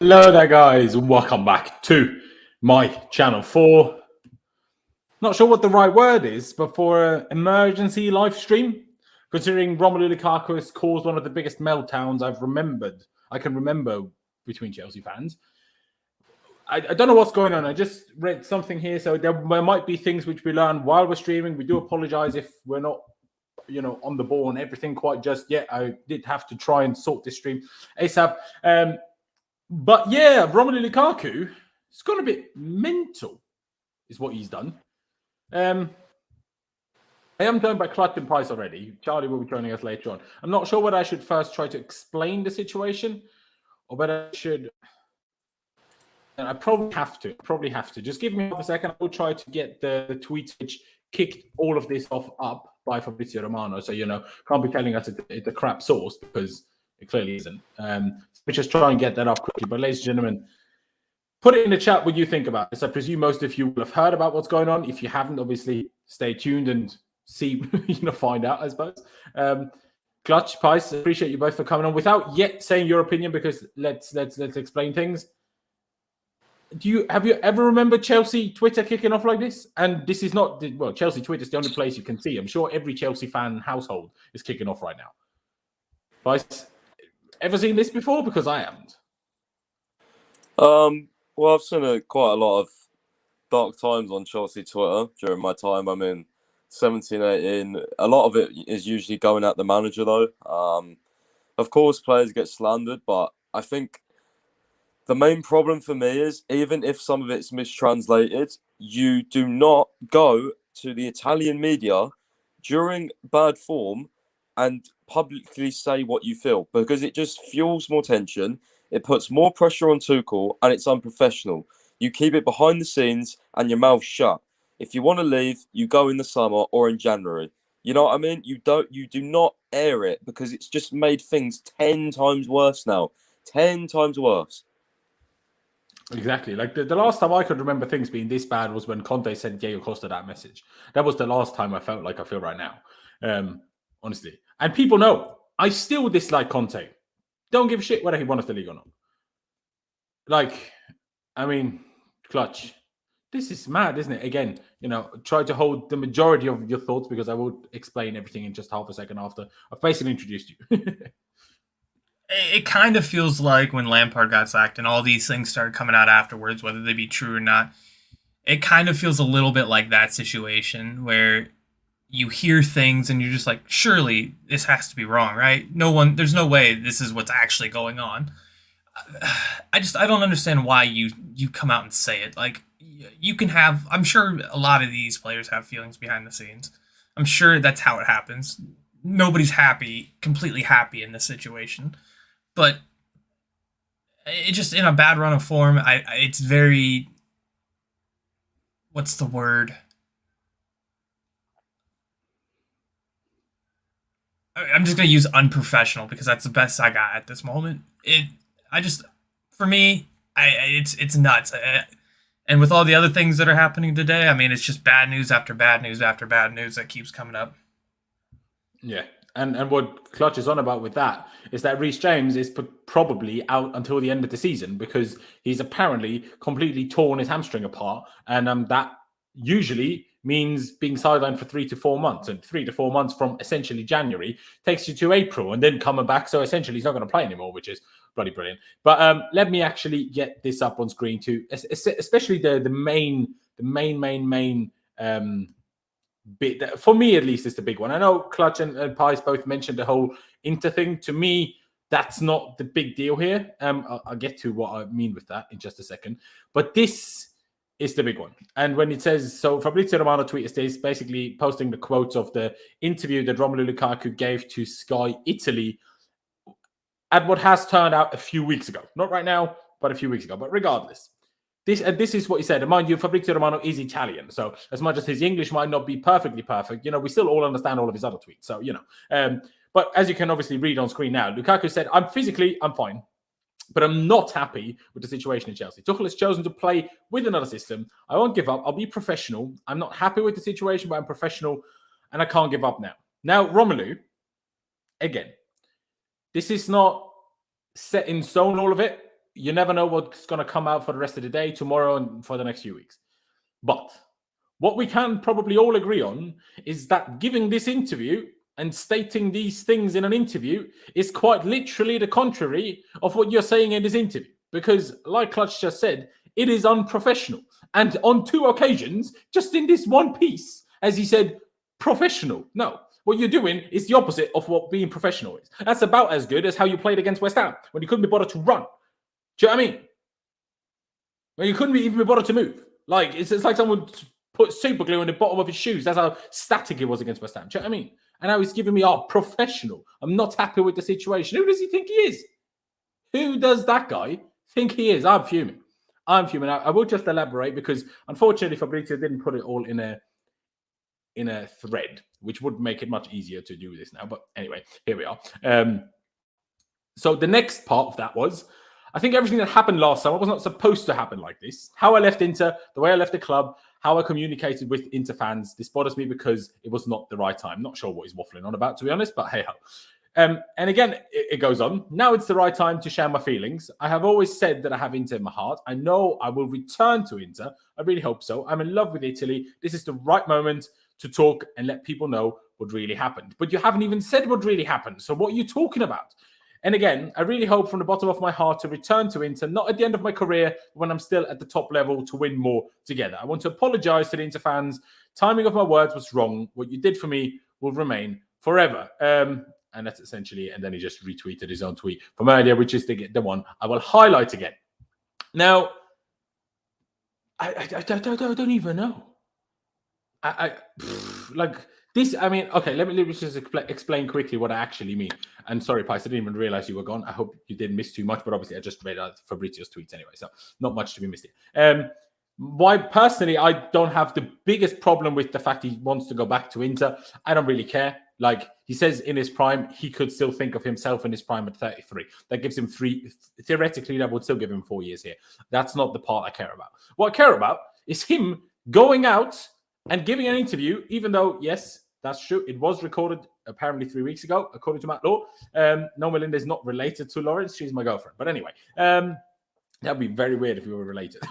Hello there, guys, and welcome back to my channel for, not sure what the right word is, but for an emergency live stream, considering Romelu Lukaku has caused one of the biggest meltdowns I can remember between Chelsea fans. I don't know what's going on. I just read something here, so there might be things which we learn while we're streaming. We do apologize if we're not, on the ball and everything quite just yet. I did have to try and sort this stream ASAP. But yeah, Romelu Lukaku, it's gone a bit mental, is what he's done. I am joined by Clutch and Price already. Charlie will be joining us later on. I'm not sure whether I should first try to explain the situation or whether I should. I probably have to. Just give me half a second. I will try to get the tweets which kicked all of this off up by Fabrizio Romano. So, can't be telling us it's a crap source because it clearly isn't. We just try and get that up quickly. But ladies and gentlemen, put it in the chat what you think about this. I presume most of you will have heard about what's going on. If you haven't, obviously stay tuned and see, find out, I suppose. Clutch, Price, appreciate you both for coming on. Without yet saying your opinion, because let's explain things. Have you ever remembered Chelsea Twitter kicking off like this? And this is not, Chelsea Twitter is the only place you can see. I'm sure every Chelsea fan household is kicking off right now. Price, ever seen this before? Because I haven't. Well, I've seen quite a lot of dark times on Chelsea Twitter during my time. I'm in 17, 18. A lot of it is usually going at the manager, though. Of course, players get slandered, but I think the main problem for me is, even if some of it's mistranslated, you do not go to the Italian media during bad form and publicly say what you feel, because it just fuels more tension. It puts more pressure on Tuchel, and it's unprofessional. You keep it behind the scenes and your mouth shut. If you want to leave, you go in the summer or in January. You know what I mean? You do not air it, because it's just made things 10 times worse now. 10 times worse. Exactly. Like the last time I could remember things being this bad was when Conte sent Diego Costa that message. That was the last time I felt like I feel right now. Honestly. And people know I still dislike Conte. Don't give a shit whether he won us the league or not. Like, I mean, Clutch, this is mad, isn't it? Again, try to hold the majority of your thoughts, because I will explain everything in just half a second after I've basically introduced you. It kind of feels like when Lampard got sacked and all these things started coming out afterwards, whether they be true or not. It kind of feels a little bit like that situation where you hear things and you're just like, surely this has to be wrong, right? There's no way this is what's actually going on. I don't understand why you come out and say it. Like, you can have, I'm sure a lot of these players have feelings behind the scenes. I'm sure that's how it happens. Nobody's completely happy in this situation. But it just, in a bad run of form, it's very, what's the word? I'm just going to use unprofessional, because that's the best I got at this moment. For me, it's nuts. And with all the other things that are happening today, I mean, it's just bad news after bad news after bad news that keeps coming up. Yeah. And what Clutch is on about with that is that Reece James is probably out until the end of the season, because he's apparently completely torn his hamstring apart. And that usually means being sidelined for 3 to 4 months. And 3 to 4 months from essentially January takes you to April and then coming back. So essentially he's not going to play anymore, which is bloody brilliant. But let me actually get this up on screen too, especially the main bit that, for me at least, is the big one. I know Clutch and Pies both mentioned the whole Inter thing. To me, that's not the big deal here. I'll get to what I mean with that in just a second. But this is the big one. And when it says, so Fabrizio Romano tweeted this, basically posting the quotes of the interview that Romelu Lukaku gave to Sky Italy at what has turned out a few weeks ago. Not right now, but a few weeks ago. But regardless, this is what he said. And mind you, Fabrizio Romano is Italian. So as much as his English might not be perfectly perfect, we still all understand all of his other tweets. So, but as you can obviously read on screen now, Lukaku said, I'm fine, but I'm not happy with the situation in Chelsea. Tuchel has chosen to play with another system. I won't give up. I'll be professional. I'm not happy with the situation, but I'm professional, and I can't give up now. Now, Romelu, again, this is not set in stone, all of it. you never know what's going to come out for the rest of the day, tomorrow, and for the next few weeks. But what we can probably all agree on is that giving this interview and stating these things in an interview is quite literally the contrary of what you're saying in this interview. Because, like Clutch just said, it is unprofessional. And on 2 occasions, just in this one piece, as he said, professional. No, what you're doing is the opposite of what being professional is. That's about as good as how you played against West Ham, when you couldn't be bothered to run. Do you know what I mean? When you couldn't even be bothered to move. Like, it's like someone put super glue in the bottom of his shoes. That's how static it was against West Ham. Do you know what I mean? And now he's giving me, professional. I'm not happy with the situation. Who does he think he is? Who does that guy think he is? I'm fuming. I will just elaborate because, unfortunately, Fabrizio didn't put it all in a thread, which would make it much easier to do this now. But anyway, here we are. So the next part of that was, I think everything that happened last summer was not supposed to happen like this. How I left Inter, the way I left the club, how I communicated with Inter fans, this bothers me because it was not the right time. Not sure what he's waffling on about, to be honest, but hey-ho. And again, it goes on. Now it's the right time to share my feelings. I have always said that I have Inter in my heart. I know I will return to Inter. I really hope so. I'm in love with Italy. This is the right moment to talk and let people know what really happened. But you haven't even said what really happened. So what are you talking about? And again, I really hope from the bottom of my heart to return to Inter, not at the end of my career, when I'm still at the top level, to win more together. I want to apologize to the Inter fans. Timing of my words was wrong. What you did for me will remain forever. And that's essentially it. And then he just retweeted his own tweet from earlier, which is the one I will highlight again. Now, I don't even know. Like this. I mean, okay. Let me just explain quickly what I actually mean. And sorry, Pice, I didn't even realize you were gone. I hope you didn't miss too much, but obviously I just read out Fabrizio's tweets anyway, so not much to be missed here. Why personally, I don't have the biggest problem with the fact he wants to go back to Inter. I don't really care. Like he says in his prime, he could still think of himself in his prime at 33. That gives him 3. Theoretically, that would still give him 4 years here. That's not the part I care about. What I care about is him going out and giving an interview, even though, yes, that's true. It was recorded apparently 3 weeks ago, according to Matt Law. No, Melinda is not related to Laurenz. She's my girlfriend. But anyway, that'd be very weird if we were related.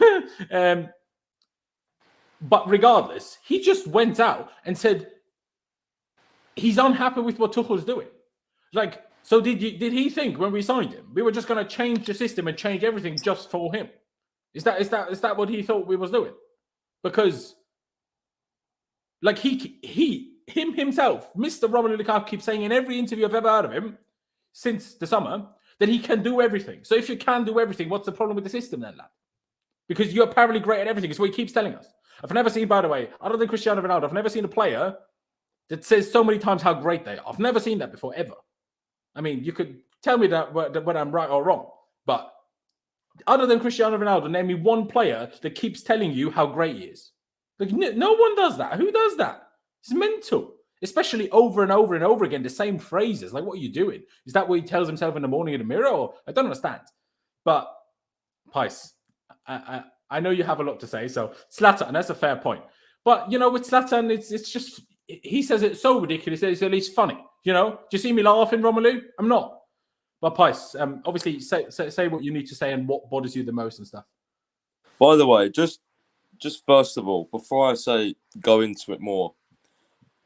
But regardless, he just went out and said he's unhappy with what Tuchel's doing. Like, so did he think when we signed him, we were just going to change the system and change everything just for him? Is that what he thought we was doing? Because, like, him himself, Mr. Romelu Lukaku, keeps saying in every interview I've ever heard of him since the summer that he can do everything. So if you can do everything, what's the problem with the system then, lad? Because you're apparently great at everything. It's what he keeps telling us. I've never seen, by the way, other than Cristiano Ronaldo, I've never seen a player that says so many times how great they are. I've never seen that before, ever. I mean, you could tell me that whether I'm right or wrong, but other than Cristiano Ronaldo, name me one player that keeps telling you how great he is. Like, no one does that. Who does that? It's mental. Especially over and over and over again, the same phrases. Like, what are you doing? Is that what he tells himself in the morning in the mirror? Or I don't understand. But, Pice, I know you have a lot to say. So, Zlatan, and that's a fair point. But, you know, with Zlatan, it's just, he says it's so ridiculous that it's at least funny. You know? Do you see me laughing, Romelu? I'm not. But, Pice, obviously, say what you need to say and what bothers you the most and stuff. By the way, just first of all, before I say go into it more,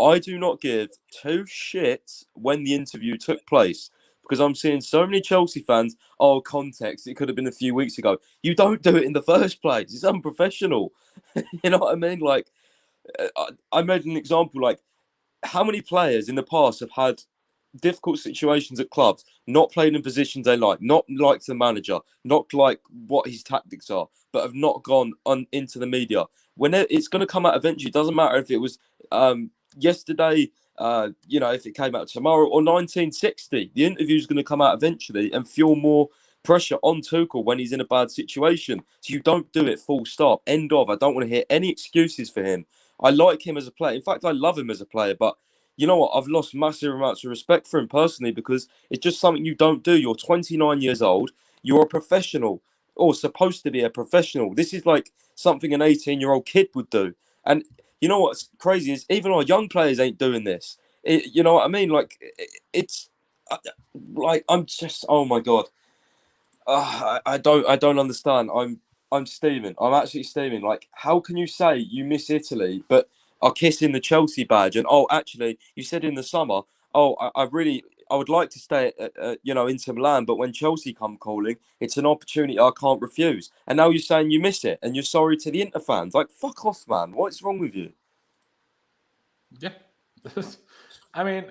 I do not give 2 shits when the interview took place, because I'm seeing so many Chelsea fans, context, it could have been a few weeks ago. You don't do it in the first place. It's unprofessional. You know what I mean? Like, I made an example, like, how many players in the past have had difficult situations at clubs, not played in positions they like, not liked the manager, not like what his tactics are, but have not gone on into the media. When it's going to come out eventually, it doesn't matter if it was yesterday, if it came out tomorrow or 1960, the interview is going to come out eventually and fuel more pressure on Tuchel when he's in a bad situation. So you don't do it, full stop, end of. I don't want to hear any excuses for him. I like him as a player. In fact, I love him as a player, but you know what? I've lost massive amounts of respect for him personally because it's just something you don't do. You're 29 years old. You're a professional or supposed to be a professional. This is like something an 18-year-old kid would do. And you know what's crazy is even our young players ain't doing this. You know what I mean? Like, it's like, I'm just, oh my God. I don't understand. I'm steaming. I'm actually steaming. Like, how can you say you miss Italy, but are kissing the Chelsea badge? And actually, you said in the summer, I would like to stay at Inter Milan, but when Chelsea come calling, it's an opportunity I can't refuse. And now you're saying you miss it, and you're sorry to the Inter fans. Like, fuck off, man. What's wrong with you? Yeah, I mean,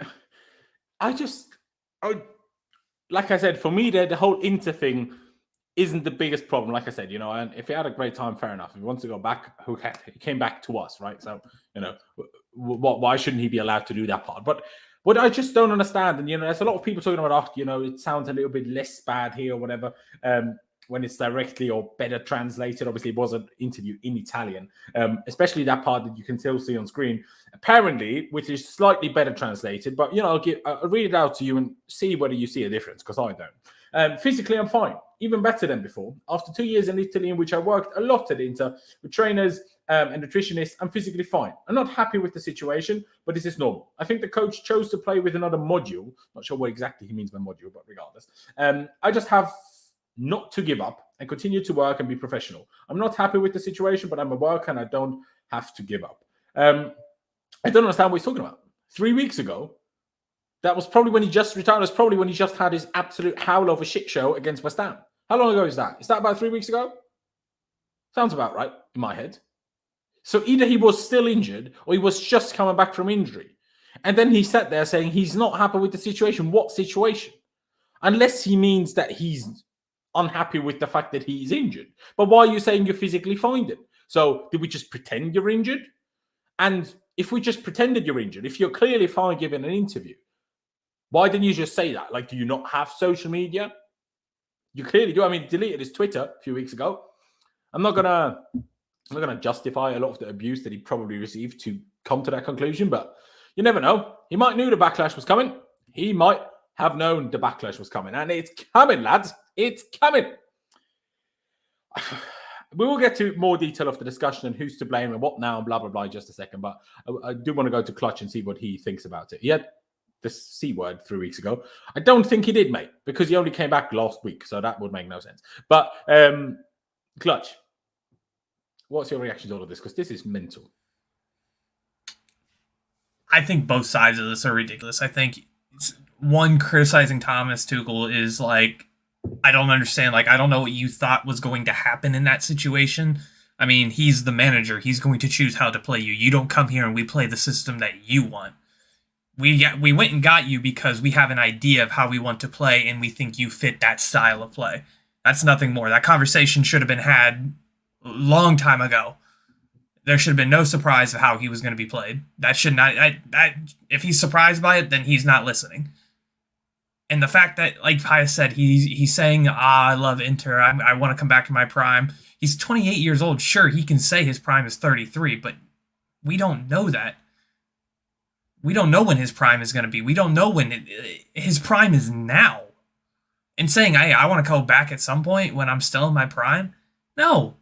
like I said, for me, the whole Inter thing isn't the biggest problem. Like I said, and if he had a great time, fair enough. If he wants to go back, he came back to us, right? So, why shouldn't he be allowed to do that part? But what I just don't understand, and there's a lot of people talking about, it sounds a little bit less bad here or whatever, when it's directly or better translated. Obviously, it was an interview in Italian, especially that part that you can still see on screen. Apparently, which is slightly better translated, but I'll read it out to you and see whether you see a difference, because I don't. Physically, I'm fine, even better than before. After 2 years in Italy, in which I worked a lot at Inter with trainers and nutritionists, I'm physically fine. I'm not happy with the situation, but this is normal. I think the coach chose to play with another module. Not sure what exactly he means by module, but regardless. I just have not to give up and continue to work and be professional. I'm not happy with the situation, but I'm a worker and I don't have to give up. I don't understand what he's talking about. 3 weeks ago, that was probably when he just retired. It was probably when he just had his absolute howl of a shit show against West Ham. How long ago is that? Is that about 3 weeks ago? Sounds about right in my head. So either he was still injured or he was just coming back from injury. And then he sat there saying he's not happy with the situation. What situation? Unless he means that he's unhappy with the fact that he's injured. But why are you saying you're physically fine then? So did we just pretend you're injured? And if we just pretended you're injured, if you're clearly fine giving an interview, why didn't you just say that? Like, do you not have social media? You clearly do. I mean, deleted his Twitter a few weeks ago. I'm not gonna justify a lot of the abuse that he probably received to come to that conclusion, but you never know. He might knew the backlash was coming. He might have known the backlash was coming, and it's coming, lads. It's coming. We will get to more detail of the discussion and who's to blame and what now and blah, blah, blah in just a second, but I do want to go to Clutch and see what he thinks about it. He had this C word 3 weeks ago. I don't think he did, mate, because he only came back last week, so that would make no sense. But Clutch, what's your reaction to all of this? Because this is mental. I think both sides of this are ridiculous. I think one, criticizing Thomas Tuchel is like, I don't understand. Like, I don't know what you thought was going to happen in that situation. I mean, he's the manager. He's going to choose how to play you. You don't come here and we play the system that you want. We went and got you because we have an idea of how we want to play and we think you fit that style of play. That's nothing more. That conversation should have been had a long time ago. There should have been no surprise of how he was going to be played. That should not. If he's surprised by it, then he's not listening. And the fact that, like Pius said, he's saying, I love Inter. I want to come back to my prime. He's 28 years old. Sure, he can say his prime is 33, but we don't know that. We don't know when his prime is going to be. We don't know when his prime is now. And saying, hey, I want to go back at some point when I'm still in my prime? No.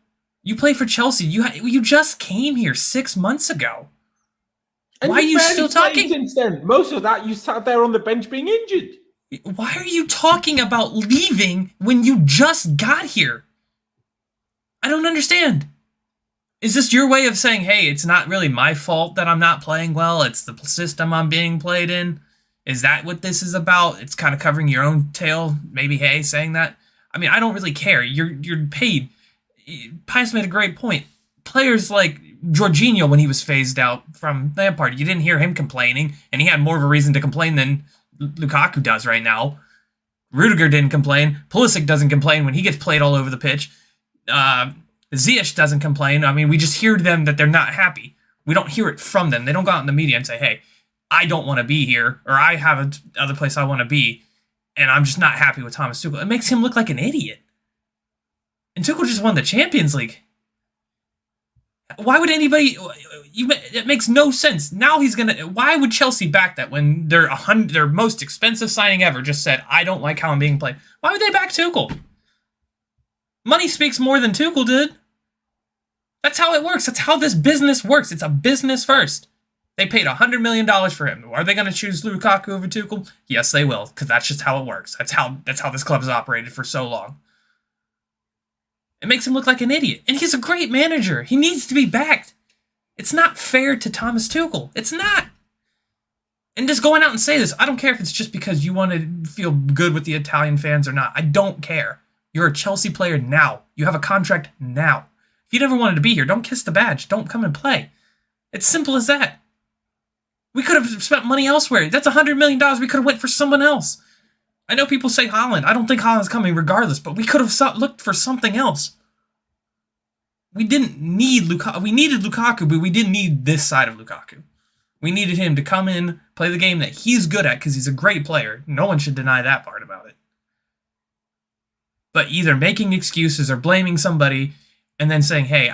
You play for Chelsea. You just came here 6 months ago. And why are you still talking? Since then, most of that, you sat there on the bench being injured. Why are you talking about leaving when you just got here? I don't understand. Is this your way of saying, hey, it's not really my fault that I'm not playing well, it's the system I'm being played in? Is that what this is about? It's kind of covering your own tail, maybe, hey, saying that? I mean, I don't really care. You're paid. Pius made a great point. Players like Jorginho, when he was phased out from Lampard, you didn't hear him complaining, and he had more of a reason to complain than Lukaku does right now. Rudiger didn't complain. Pulisic doesn't complain when he gets played all over the pitch. Ziyech doesn't complain. I mean, we just hear them that they're not happy. We don't hear it from them. They don't go out in the media and say, hey, I don't want to be here, or I have another place I want to be, and I'm just not happy with Thomas Tuchel. It makes him look like an idiot. And Tuchel just won the Champions League. Why would anybody... It makes no sense. Now he's going to... Why would Chelsea back that when their most expensive signing ever just said, I don't like how I'm being played? Why would they back Tuchel? Money speaks more than Tuchel did. That's how it works. That's how this business works. It's a business first. They paid $100 million for him. Are they going to choose Lukaku over Tuchel? Yes, they will, because that's just how it works. That's how this club has operated for so long. It makes him look like an idiot. And he's a great manager. He needs to be backed. It's not fair to Thomas Tuchel. It's not. And just going out and say this, I don't care if it's just because you want to feel good with the Italian fans or not. I don't care. You're a Chelsea player now. You have a contract now. If you never wanted to be here, don't kiss the badge. Don't come and play. It's simple as that. We could have spent money elsewhere. That's $100 million we could have went for someone else. I know people say Haaland. I don't think Haaland's coming regardless, but we could have looked for something else. We didn't need Lukaku. We needed Lukaku, but we didn't need this side of Lukaku. We needed him to come in, play the game that he's good at because he's a great player. No one should deny that part about it. But either making excuses or blaming somebody and then saying, hey,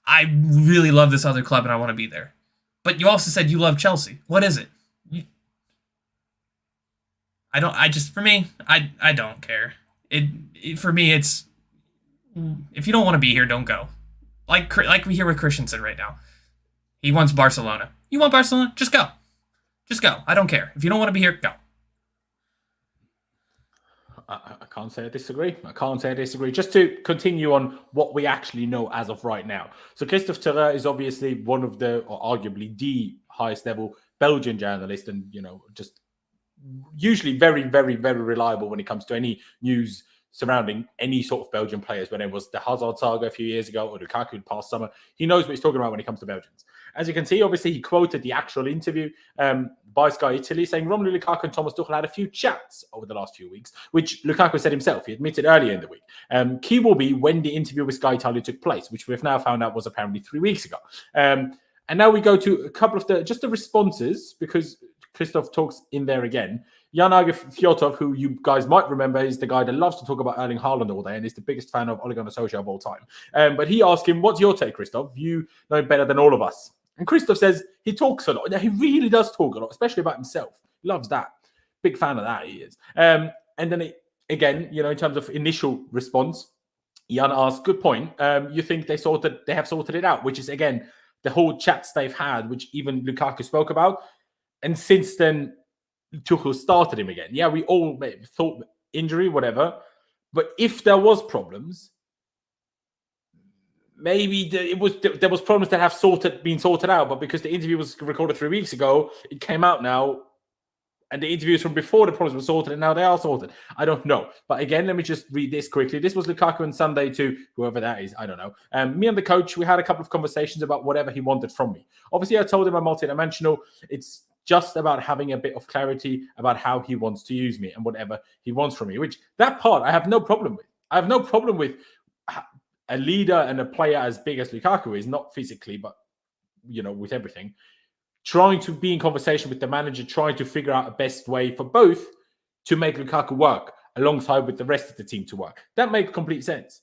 I really love this other club and I want to be there. But you also said you love Chelsea. What is it? For me, I don't care. For me, it's, if you don't want to be here, don't go. Like we hear with Christensen right now. He wants Barcelona. You want Barcelona? Just go. Just go. I don't care. If you don't want to be here, go. I can't say I disagree. Just to continue on what we actually know as of right now. So Christophe Terreur is obviously one of the, or arguably the highest level Belgian journalist, and, you know, just usually very, very, very reliable when it comes to any news surrounding any sort of Belgian players, whether it was the Hazard saga a few years ago or Lukaku past summer. He knows what he's talking about when it comes to Belgians. As you can see, obviously, he quoted the actual interview by Sky Italy saying Romelu Lukaku and Thomas Tuchel had a few chats over the last few weeks, which Lukaku said himself. He admitted earlier in the week. Key will be when the interview with Sky Italy took place, which we've now found out was apparently 3 weeks ago. And now we go to a couple of the responses, because Christoph talks in there again. Jan Fyotov, who you guys might remember, is the guy that loves to talk about Erling Haaland all day and is the biggest fan of Ole Gunnar Solskjaer of all time. But he asked him, what's your take, Christoph? You know better than all of us. And Christoph says he talks a lot. He really does talk a lot, especially about himself. He loves that. Big fan of that, he is. And then, again, you know, in terms of initial response, Jan asked, good point. You think they have sorted it out, which is, again, the whole chats they've had, which even Lukaku spoke about. And since then, Tuchel started him again. Yeah, we all thought injury, whatever. But if there was problems, maybe there was problems that have been sorted out. But because the interview was recorded 3 weeks ago, it came out now. And the interviews from before the problems were sorted, and now they are sorted. I don't know. But again, let me just read this quickly. This was Lukaku on Sunday to whoever that is. I don't know. Me and the coach, we had a couple of conversations about whatever he wanted from me. Obviously, I told him I'm multidimensional. It's just about having a bit of clarity about how he wants to use me and whatever he wants from me, which that part I have no problem with. I have no problem with a leader and a player as big as Lukaku is, not physically, but, you know, with everything, trying to be in conversation with the manager, trying to figure out a best way for both to make Lukaku work alongside with the rest of the team to work. That makes complete sense.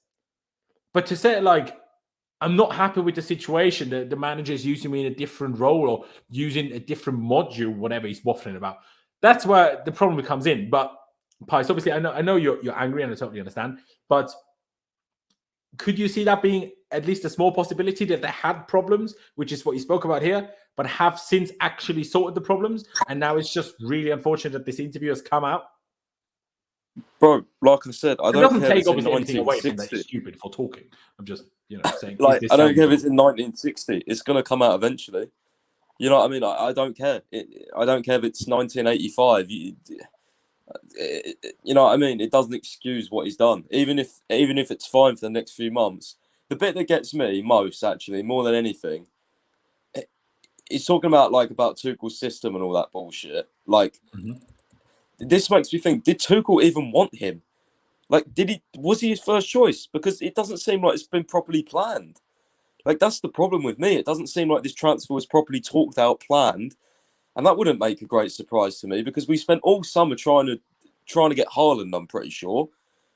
But to say it like, I'm not happy with the situation that the manager is using me in a different role or using a different module, whatever he's waffling about. That's where the problem comes in. But Pys, obviously, I know you're angry and I totally understand. But could you see that being at least a small possibility that they had problems, which is what you spoke about here, but have since actually sorted the problems? And now it's just really unfortunate that this interview has come out. Bro, like I said, I don't care if it's in anything away from that 1960. stupid for talking. I'm just, saying. Like, I don't care if it's in 1960. It's going to come out eventually. You know what I mean? I don't care. I don't care if it's 1985. You know what I mean? It doesn't excuse what he's done. Even if it's fine for the next few months. The bit that gets me most, actually, more than anything, he's talking about Tuchel's system and all that bullshit. Like, this makes me think, did Tuchel even want him? Like, was he his first choice? Because it doesn't seem like it's been properly planned. Like, that's the problem with me. It doesn't seem like this transfer was properly talked out, planned. And that wouldn't make a great surprise to me, because we spent all summer trying to get Haaland, I'm pretty sure.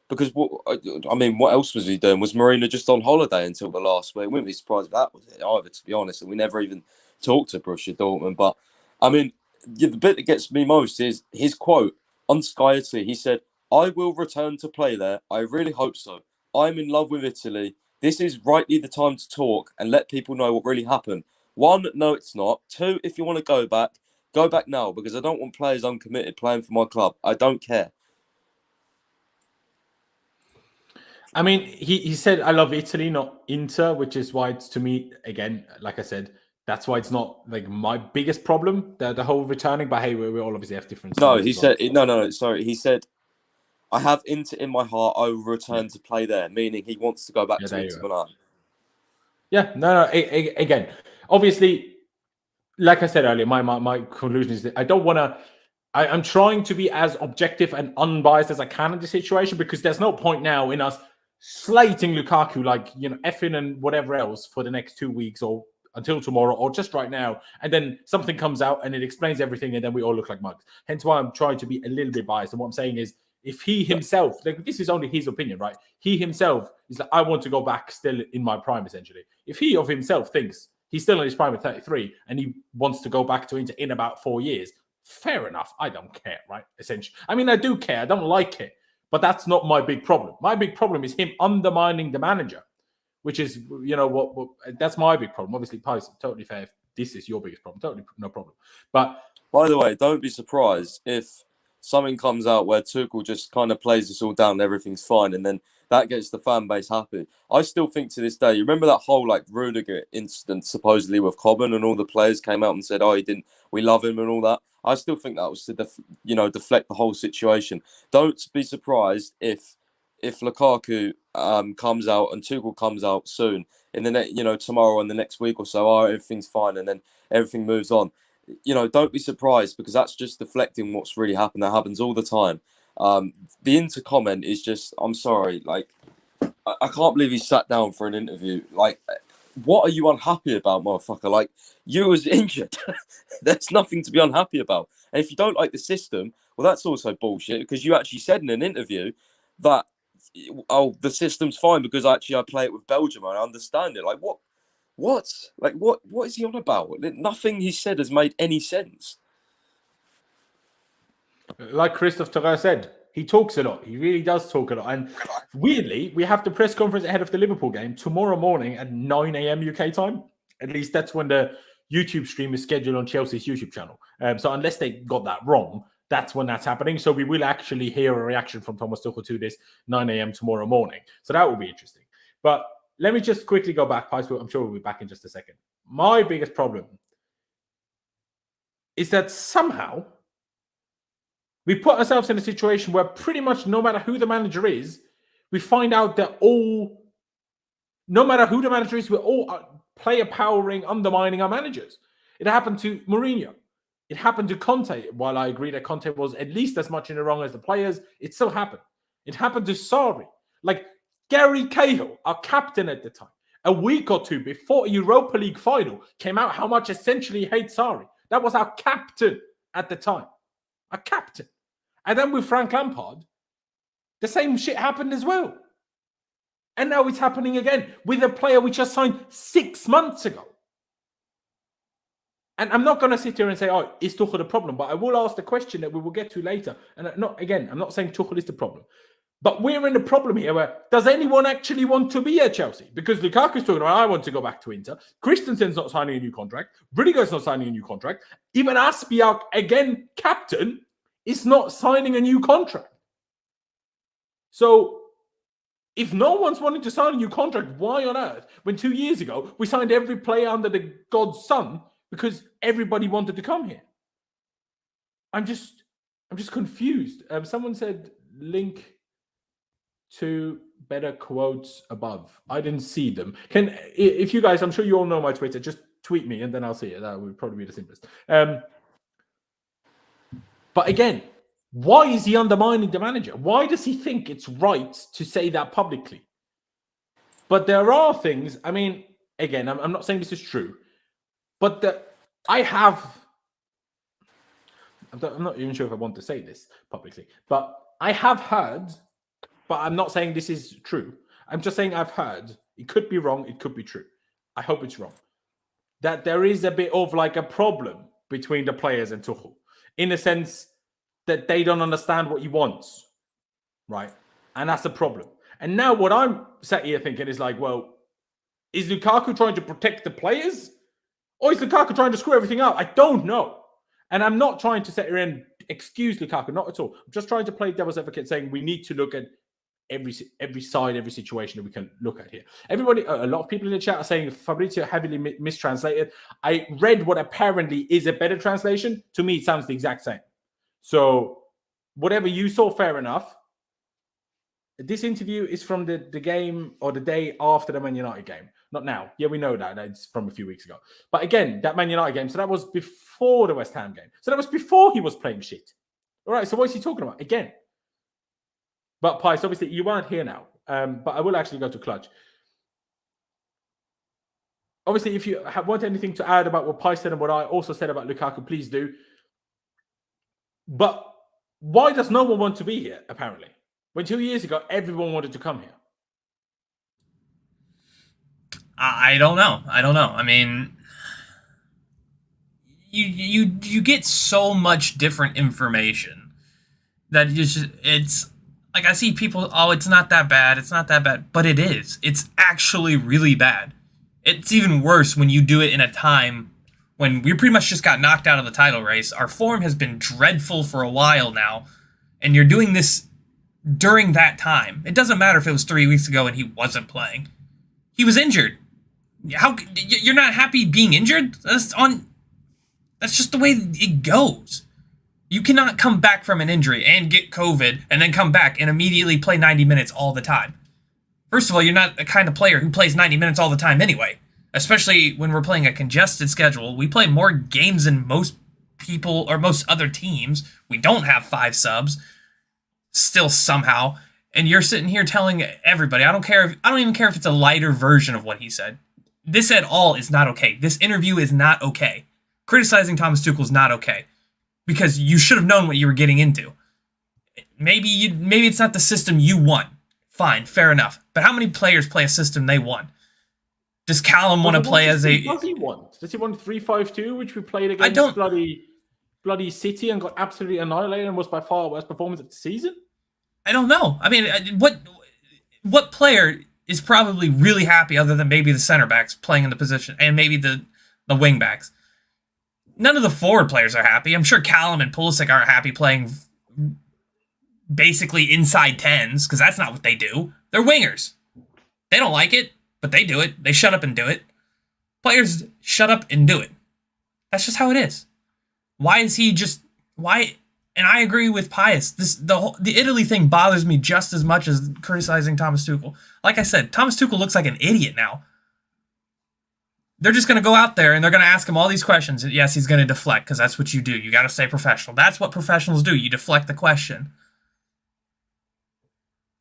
Because, what else was he doing? Was Marina just on holiday until the last week? I wouldn't be surprised if that was it either, to be honest. And we never even talked to Borussia Dortmund. But, the bit that gets me most is his quote on Sky Italy. He said, I will return to play there. I really hope so. I'm in love with Italy. This is rightly the time to talk and let people know what really happened. 1, no, it's not. 2, if you want to go back now, because I don't want players uncommitted playing for my club. I don't care. I mean, he said, I love Italy, not Inter, which is why it's, to me, again, like I said, that's why it's not like my biggest problem, the whole returning. But hey, we all obviously have different No, styles he as well. said no. Sorry, he said I have Inter in my heart. I will return to play there, meaning he wants to go back to Inter Milan. Yeah, no. Again, obviously, like I said earlier, my conclusion is that I don't want to. I'm trying to be as objective and unbiased as I can in the situation, because there's no point now in us slating Lukaku like, effing and whatever else for the next 2 weeks or until tomorrow or just right now, and then something comes out and it explains everything and then we all look like mugs. Hence why I'm trying to be a little bit biased. And what I'm saying is, if he himself, like, this is only his opinion, right? He himself is like, I want to go back still in my prime, essentially. If he of himself thinks he's still in his prime at 33 and he wants to go back to Inter in about 4 years, fair enough. I don't care, right? Essentially. I mean, I do care. I don't like it. But that's not my big problem. My big problem is him undermining the manager, which is, what that's my big problem. Obviously, Pys, totally fair. If this is your biggest problem, totally no problem. But by the way, don't be surprised if something comes out where Tuchel just kind of plays this all down and everything's fine, and then that gets the fan base happy. I still think to this day, you remember that whole Rudiger incident supposedly with Coburn, and all the players came out and said, "Oh, we love him" and all that. I still think that was to deflect the whole situation. Don't be surprised if Lukaku comes out and Tuchel comes out soon in the tomorrow and the next week or so. Oh, everything's fine, and then everything moves on. Don't be surprised, because that's just deflecting what's really happened. That happens all the time. The Inter comment is just, I'm sorry, I can't believe he sat down for an interview. What are you unhappy about, motherfucker? You was injured. There's nothing to be unhappy about. And if you don't like the system, well, that's also bullshit, because you actually said in an interview that, oh, the system's fine because I play it with Belgium and I understand it. What? What is he on about? Nothing he said has made any sense. Like Christophe Terrain said, he talks a lot. He really does talk a lot. And weirdly, we have the press conference ahead of the Liverpool game tomorrow morning at 9 a.m. UK time. At least that's when the YouTube stream is scheduled on Chelsea's YouTube channel. So unless they got that wrong, that's when that's happening. So we will actually hear a reaction from Thomas Tuchel to this 9 a.m. tomorrow morning. So that will be interesting. But let me just quickly go back, Pys. I'm sure we'll be back in just a second. My biggest problem is that somehow we put ourselves in a situation where pretty much no matter who the manager is, we find out that no matter who the manager is, we're all player powering, undermining our managers. It happened to Mourinho. It happened to Conte. While I agree that Conte was at least as much in the wrong as the players, it still happened. It happened to Sarri. Gary Cahill, our captain at the time, a week or two before a Europa League final, came out how much essentially he hates Sarri. That was our captain at the time. Our captain. And then with Frank Lampard, the same shit happened as well. And now it's happening again with a player we just signed 6 months ago. And I'm not going to sit here and say, oh, is Tuchel the problem? But I will ask the question that we will get to later. And I'm not saying Tuchel is the problem. But we're in the problem here where, does anyone actually want to be at Chelsea? Because Lukaku's talking about, I want to go back to Inter. Christensen's not signing a new contract. Rudiger's not signing a new contract. Even Aspiak, again, captain, is not signing a new contract. So, if no one's wanting to sign a new contract, why on earth, when 2 years ago, we signed every player under the God's sun because everybody wanted to come here? I'm just confused. Someone said, link to better quotes above. I didn't see them. If you guys, I'm sure you all know my Twitter, just tweet me and then I'll see it. That would probably be the simplest. But again, why is he undermining the manager? Why does he think it's right to say that publicly? But there are things, I mean, again, I'm not saying this is true, but I'm not even sure if I want to say this publicly, but I have heard, but I'm not saying this is true. I'm just saying I've heard. It could be wrong. It could be true. I hope it's wrong. That there is a bit of a problem between the players and Tuchel, in a sense that they don't understand what he wants, right? And that's a problem. And now what I'm sat here thinking is well, is Lukaku trying to protect the players? Or is Lukaku trying to screw everything up? I don't know. And I'm not trying to sit here and excuse Lukaku, not at all. I'm just trying to play devil's advocate, saying we need to look at every side, every situation that we can look at here. Everybody, a lot of people in the chat are saying Fabrizio heavily mistranslated. I read what apparently is a better translation. To me, it sounds the exact same. So whatever you saw, fair enough. This interview is from the game or the day after the Man United game. Not now. Yeah, we know that. It's from a few weeks ago. But again, that Man United game, so that was before the West Ham game. So that was before he was playing shit. All right, so what is he talking about? Again. But Pys, obviously, you weren't here now. But I will actually go to Clutch. Obviously, if you want anything to add about what Pys said and what I also said about Lukaku, please do. But why does no one want to be here, apparently? When 2 years ago, everyone wanted to come here. I don't know. I mean, you get so much different information that it's like I see people, oh, it's not that bad. It's not that bad. But it is. It's actually really bad. It's even worse when you do it in a time when we pretty much just got knocked out of the title race. Our form has been dreadful for a while now. And you're doing this during that time. It doesn't matter if it was 3 weeks ago and he wasn't playing. He was injured. How you're not happy being injured? That's just the way it goes. You cannot come back from an injury and get COVID and then come back and immediately play 90 minutes all the time. First of all, you're not the kind of player who plays 90 minutes all the time anyway, especially when we're playing a congested schedule. We play more games than most people or most other teams. We don't have 5 subs still somehow. And you're sitting here telling everybody, I don't even care if it's a lighter version of what he said. This at all is not okay. This interview is not okay. Criticizing Thomas Tuchel is not okay. Because you should have known what you were getting into. Maybe it's not the system you want. Fine, fair enough. But how many players play a system they want? Does Callum want to play as a... What does he want? Does he want 3-5-2, which we played against bloody City and got absolutely annihilated and was by far the worst performance of the season? I don't know. I mean, what player is probably really happy other than maybe the center backs playing in the position and maybe the wing backs? None of the forward players are happy. I'm sure Callum and Pulisic aren't happy playing basically inside 10s because that's not what they do. They're wingers. They don't like it, but they do it. They shut up and do it. Players shut up and do it. That's just how it is. Why is he just... Why... And I agree with Pius. The Italy thing bothers me just as much as criticizing Thomas Tuchel. Like I said, Thomas Tuchel looks like an idiot now. They're just going to go out there and they're going to ask him all these questions. And yes, he's going to deflect because that's what you do. You got to stay professional. That's what professionals do. You deflect the question.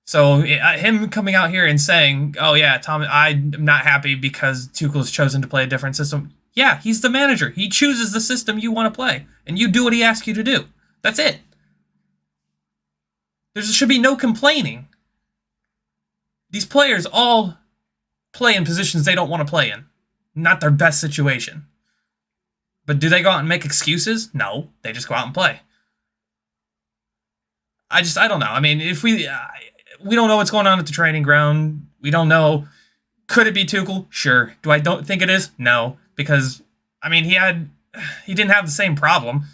So him coming out here and saying, oh yeah, Tom, I'm not happy because Tuchel's chosen to play a different system. Yeah, he's the manager. He chooses the system you want to play. And you do what he asks you to do. That's it. There should be no complaining. These players all play in positions they don't want to play in. Not their best situation. But do they go out and make excuses? No. They just go out and play. I don't know. I mean, if we don't know what's going on at the training ground. We don't know. Could it be Tuchel? Sure. Don't think it is? No. Because, I mean, he didn't have the same problem.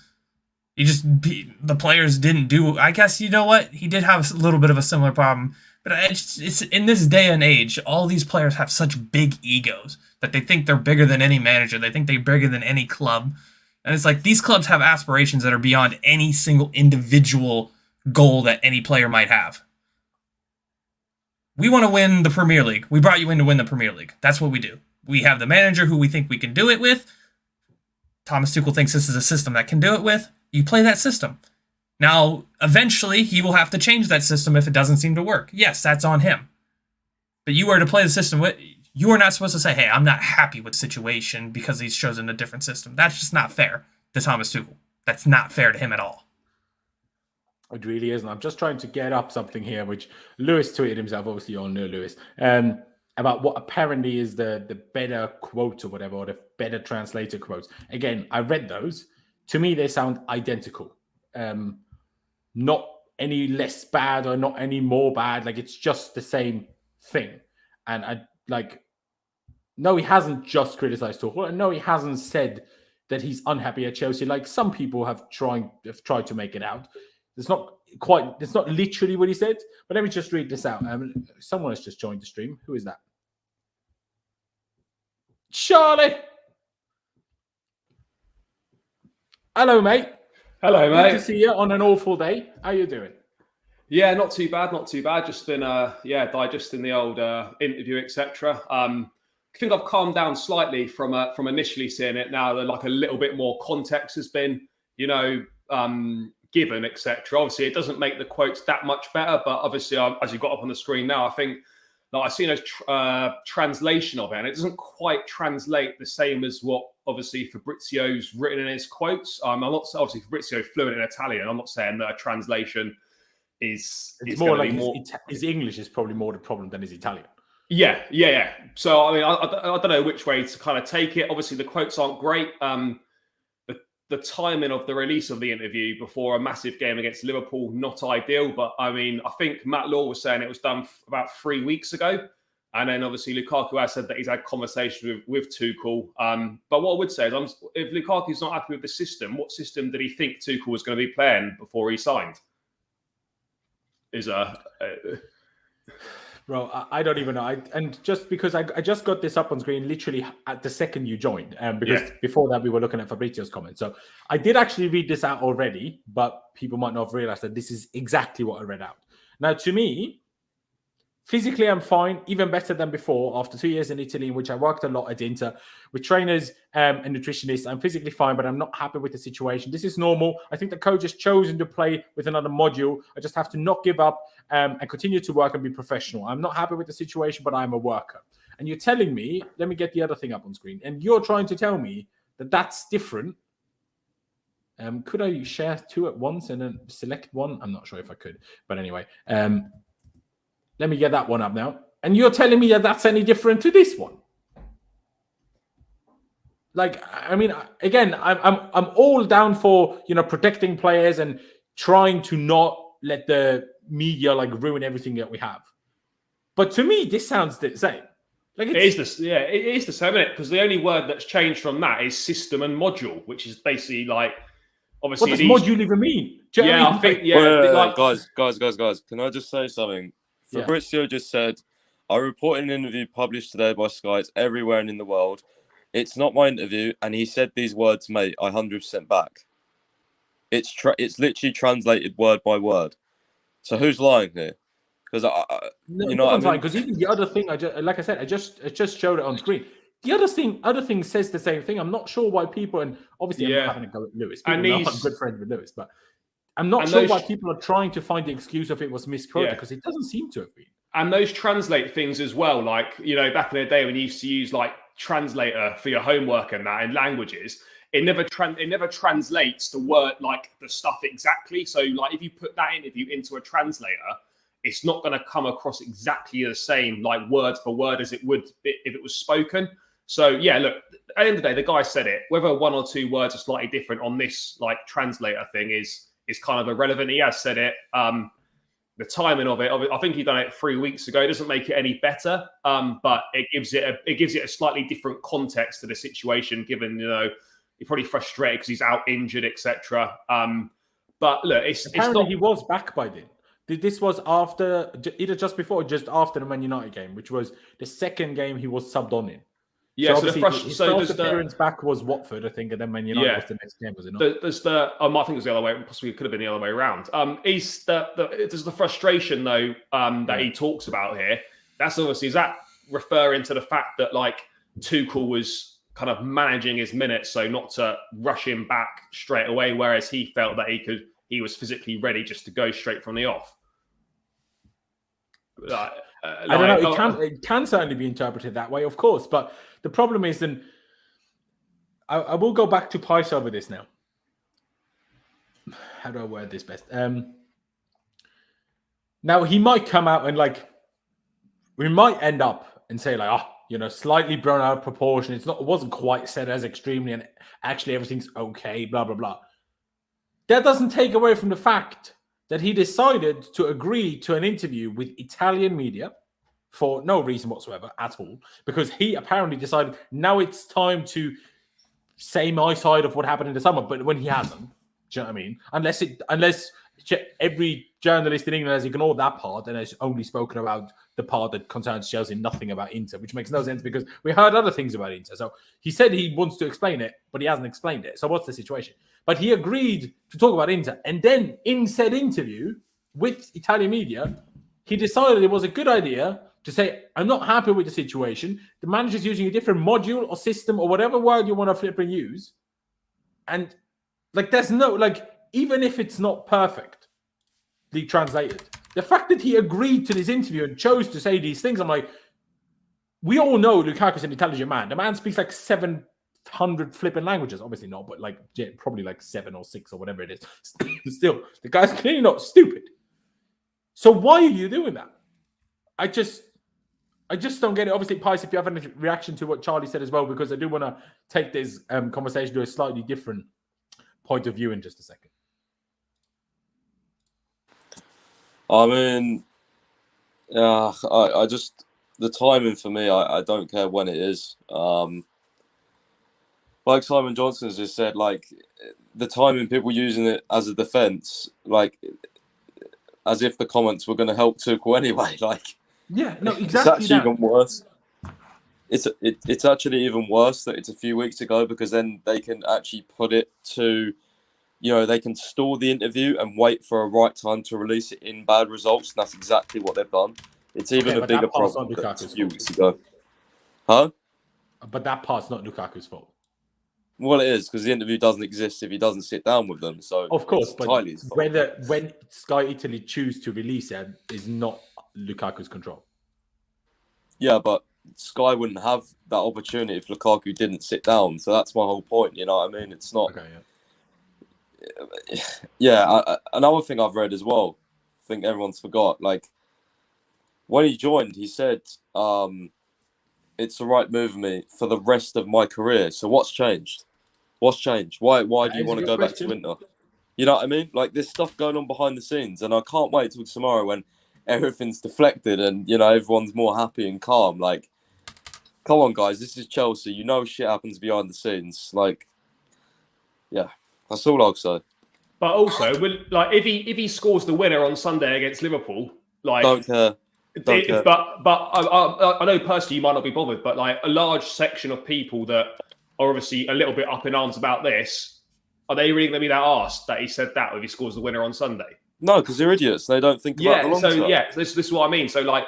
The players didn't do... I guess, you know what? He did have a little bit of a similar problem. But it's in this day and age, all these players have such big egos that they think they're bigger than any manager. They think they're bigger than any club. And it's like these clubs have aspirations that are beyond any single individual goal that any player might have. We want to win the Premier League. We brought you in to win the Premier League. That's what we do. We have the manager who we think we can do it with. Thomas Tuchel thinks this is a system that can do it with. You play that system. Now, eventually, he will have to change that system if it doesn't seem to work. Yes, that's on him. But you are to play the system. You are not supposed to say, hey, I'm not happy with the situation because he's chosen a different system. That's just not fair to Thomas Tuchel. That's not fair to him at all. It really isn't. I'm just trying to get up something here, which Lewis tweeted himself. Obviously, you all know Lewis. About what apparently is the better quote or whatever, or the better translated quotes. Again, I read those. To me, they sound identical. Not any less bad or not any more bad. Like, it's just the same thing. And no, he hasn't just criticized Tuchel. And no, he hasn't said that he's unhappy at Chelsea. Like some people have tried to make it out. It's not literally what he said, but let me just read this out. Someone has just joined the stream. Who is that? Charlie. Hello, mate. Hello, mate. Good to see you on an awful day. How you doing? Yeah, not too bad. Just been digesting the old interview, etc. I think I've calmed down slightly from initially seeing it. Now that like a little bit more context has been, given, etc. Obviously, it doesn't make the quotes that much better, but obviously, as you got up on the screen now, I think I've seen a translation of it, and it doesn't quite translate the same as what obviously Fabrizio's written in his quotes. I'm not obviously Fabrizio fluent in Italian. I'm not saying that a translation is more like his English is probably more the problem than his Italian. Yeah. So I mean, I don't know which way to kind of take it. Obviously, the quotes aren't great. The timing of the release of the interview before a massive game against Liverpool, not ideal. But I mean, I think Matt Law was saying it was done about 3 weeks ago. And then obviously Lukaku has said that he's had conversations with Tuchel. But what I would say is if Lukaku's not happy with the system, what system did he think Tuchel was going to be playing before he signed? Bro, I don't even know. And just because I just got this up on screen literally at the second you joined, because before that we were looking at Fabrizio's comment. So I did actually read this out already, but people might not have realized that this is exactly what I read out. Now, to me, physically I'm fine, even better than before. After 2 years in Italy, in which I worked a lot at Inter with trainers and nutritionists, I'm physically fine, but I'm not happy with the situation. This is normal. I think the coach has chosen to play with another module. I just have to not give up and continue to work and be professional. I'm not happy with the situation, but I'm a worker. And you're telling me, let me get the other thing up on screen, and you're trying to tell me that that's different. Could I share two at once and then select one? I'm not sure if I could, but anyway, let me get that one up now. And you're telling me that that's any different to this one? Like, I mean, again, I'm all down for, protecting players and trying to not let the media like ruin everything that we have. But to me, this sounds the same. Like it is the same, isn't it? Because the only word that's changed from that is system and module, which is basically like obviously. What does module even mean? I think guys. Can I just say something? Fabrizio just said, I reported an interview published today by Sky. It's everywhere and in the world. It's not my interview. And he said these words, mate, I 100% back. It's literally translated word by word. So who's lying here? Because because even the other thing, I just showed it on screen. The other thing says the same thing. I'm not sure why people, and obviously I'm having a go at Lewis. People know I'm good friends with Lewis, but I'm not sure why people are trying to find the excuse of it was misquoted, because it doesn't seem to have been. And those translate things as well, like, back in the day when you used to use like translator for your homework and that in languages, it never translates the word, like the stuff exactly. So like if you put that interview into a translator, it's not going to come across exactly the same, like word for word as it would if it was spoken. So yeah, look, at the end of the day, the guy said it. Whether one or two words are slightly different on this like translator thing is kind of irrelevant. He has said it. The timing of it, I think he done it 3 weeks ago. It doesn't make it any better, but it gives it a slightly different context to the situation. Given you're probably frustrated because he's out injured, etc. But look, apparently he was back by then. This was after, either just before or just after the Man United game, which was the second game he was subbed on in. Yeah, so his first appearance back was Watford, I think, and then Man United was the next game, was it not? I think it was the other way. Possibly it could have been the other way around. There's the frustration though that he talks about here. That's obviously, is that referring to the fact that like Tuchel was kind of managing his minutes, so not to rush him back straight away, whereas he felt that he was physically ready just to go straight from the off. I don't know. It can certainly be interpreted that way, of course. But the problem is, and I will go back to Pys over this now. How do I word this best? Now he might come out and we might end up and say slightly blown out of proportion. It wasn't quite said as extremely, and actually everything's okay. Blah blah blah. That doesn't take away from the fact that he decided to agree to an interview with Italian media for no reason whatsoever at all, because he apparently decided now it's time to say my side of what happened in the summer, but when he hasn't. Do you know what I mean? Unless every journalist in England has ignored that part and has only spoken about the part that concerns Chelsea, nothing about Inter, which makes no sense because we heard other things about Inter. So he said he wants to explain it, but he hasn't explained it. So what's the situation? But he agreed to talk about Inter. And then in said interview with Italian media, he decided it was a good idea to say, I'm not happy with the situation. The manager's using a different module or system or whatever word you want to flip and use. And like, there's no, like, even if it's not perfectly translated, the fact that he agreed to this interview and chose to say these things, I'm like, we all know Lukaku's an intelligent man. The man speaks like 700 flipping languages. Obviously not, but like probably like 7 or 6 or whatever it is. Still, the guy's clearly not stupid. So why are you doing that? I just don't get it. Obviously, Pys, if you have any reaction to what Charlie said as well, because I do want to take this conversation to a slightly different point of view in just a second. I mean, yeah, I just, the timing for me, I don't care when it is. Like Simon Johnson's just said, like, the timing, people using it as a defence, like, as if the comments were going to help Tuchel anyway. Like, yeah, no, exactly. It's actually even worse. It's actually even worse that it's a few weeks ago, because then they can actually put it to, you know, they can stall the interview and wait for a right time to release it in bad results. And that's exactly what they've done. It's even a bigger problem than a few weeks ago. Huh? But that part's not Lukaku's fault. Well, it is, because the interview doesn't exist if he doesn't sit down with them. So of course, but when fault. Sky Italy choose to release it is not Lukaku's control. Yeah, but Sky wouldn't have that opportunity if Lukaku didn't sit down. So that's my whole point. You know what I mean? It's not. Okay, yeah. Yeah. Another thing I've read as well, I think everyone's forgot. Like, when he joined, he said, "It's the right move for me for the rest of my career." So what's changed? What's changed? Why do you want to go back to Inter? You know what I mean? Like, there's stuff going on behind the scenes, and I can't wait till tomorrow when everything's deflected and, you know, everyone's more happy and calm. Like, come on, guys, this is Chelsea. You know shit happens behind the scenes. Like, yeah, that's all I'll say. But also, like, if he scores the winner on Sunday against Liverpool, like, don't care. But I know personally you might not be bothered, but like a large section of people that are obviously a little bit up in arms about this, are they really going to be that arsed that he said that if he scores the winner on Sunday? No, because they're idiots. They don't think about the long term. Yeah, this is what I mean. So, like,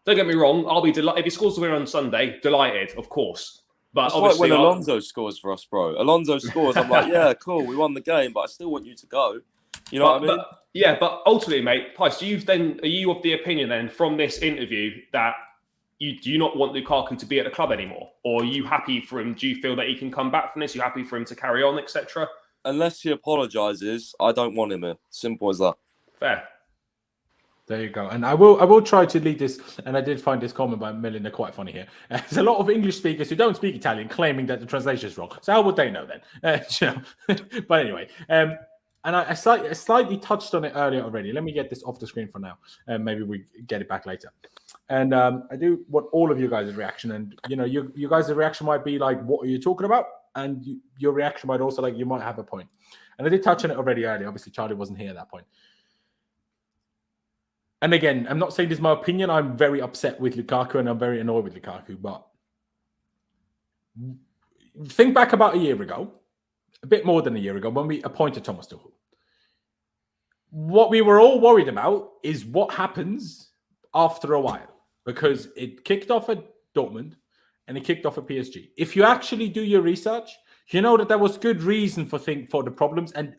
don't get me wrong, I'll be delighted if he scores the winner on Sunday. Delighted, of course. But it's obviously, like when Alonso scores for us, bro. Alonso scores, I'm like, yeah, cool, we won the game, but I still want you to go. You know what I mean? But ultimately, mate, Price, are you of the opinion then from this interview that you do not want Lukaku to be at the club anymore? Or are you happy for him? Do you feel that he can come back from this? Are you happy for him to carry on, etc.? Unless he apologises, I don't want him here. Simple as that. Fair. There you go. And I will try to lead this, and I did find this comment by Melinda quite funny here. There's a lot of English speakers who don't speak Italian claiming that the translation is wrong. So how would they know then? You know? But anyway, and I slightly touched on it earlier already. Let me get this off the screen for now, and maybe we get it back later. And I do want all of you guys' reaction. And, you know, you guys' reaction might be like, what are you talking about? And your reaction might also, like, you might have a point. And I did touch on it already earlier. Obviously, Charlie wasn't here at that point. And again, I'm not saying this is my opinion. I'm very upset with Lukaku and I'm very annoyed with Lukaku. But think back about a year ago, a bit more than a year ago, when we appointed Thomas Tuchel. What we were all worried about is what happens after a while, because it kicked off at Dortmund and it kicked off at PSG. If you actually do your research, you know that there was good reason for the problems, and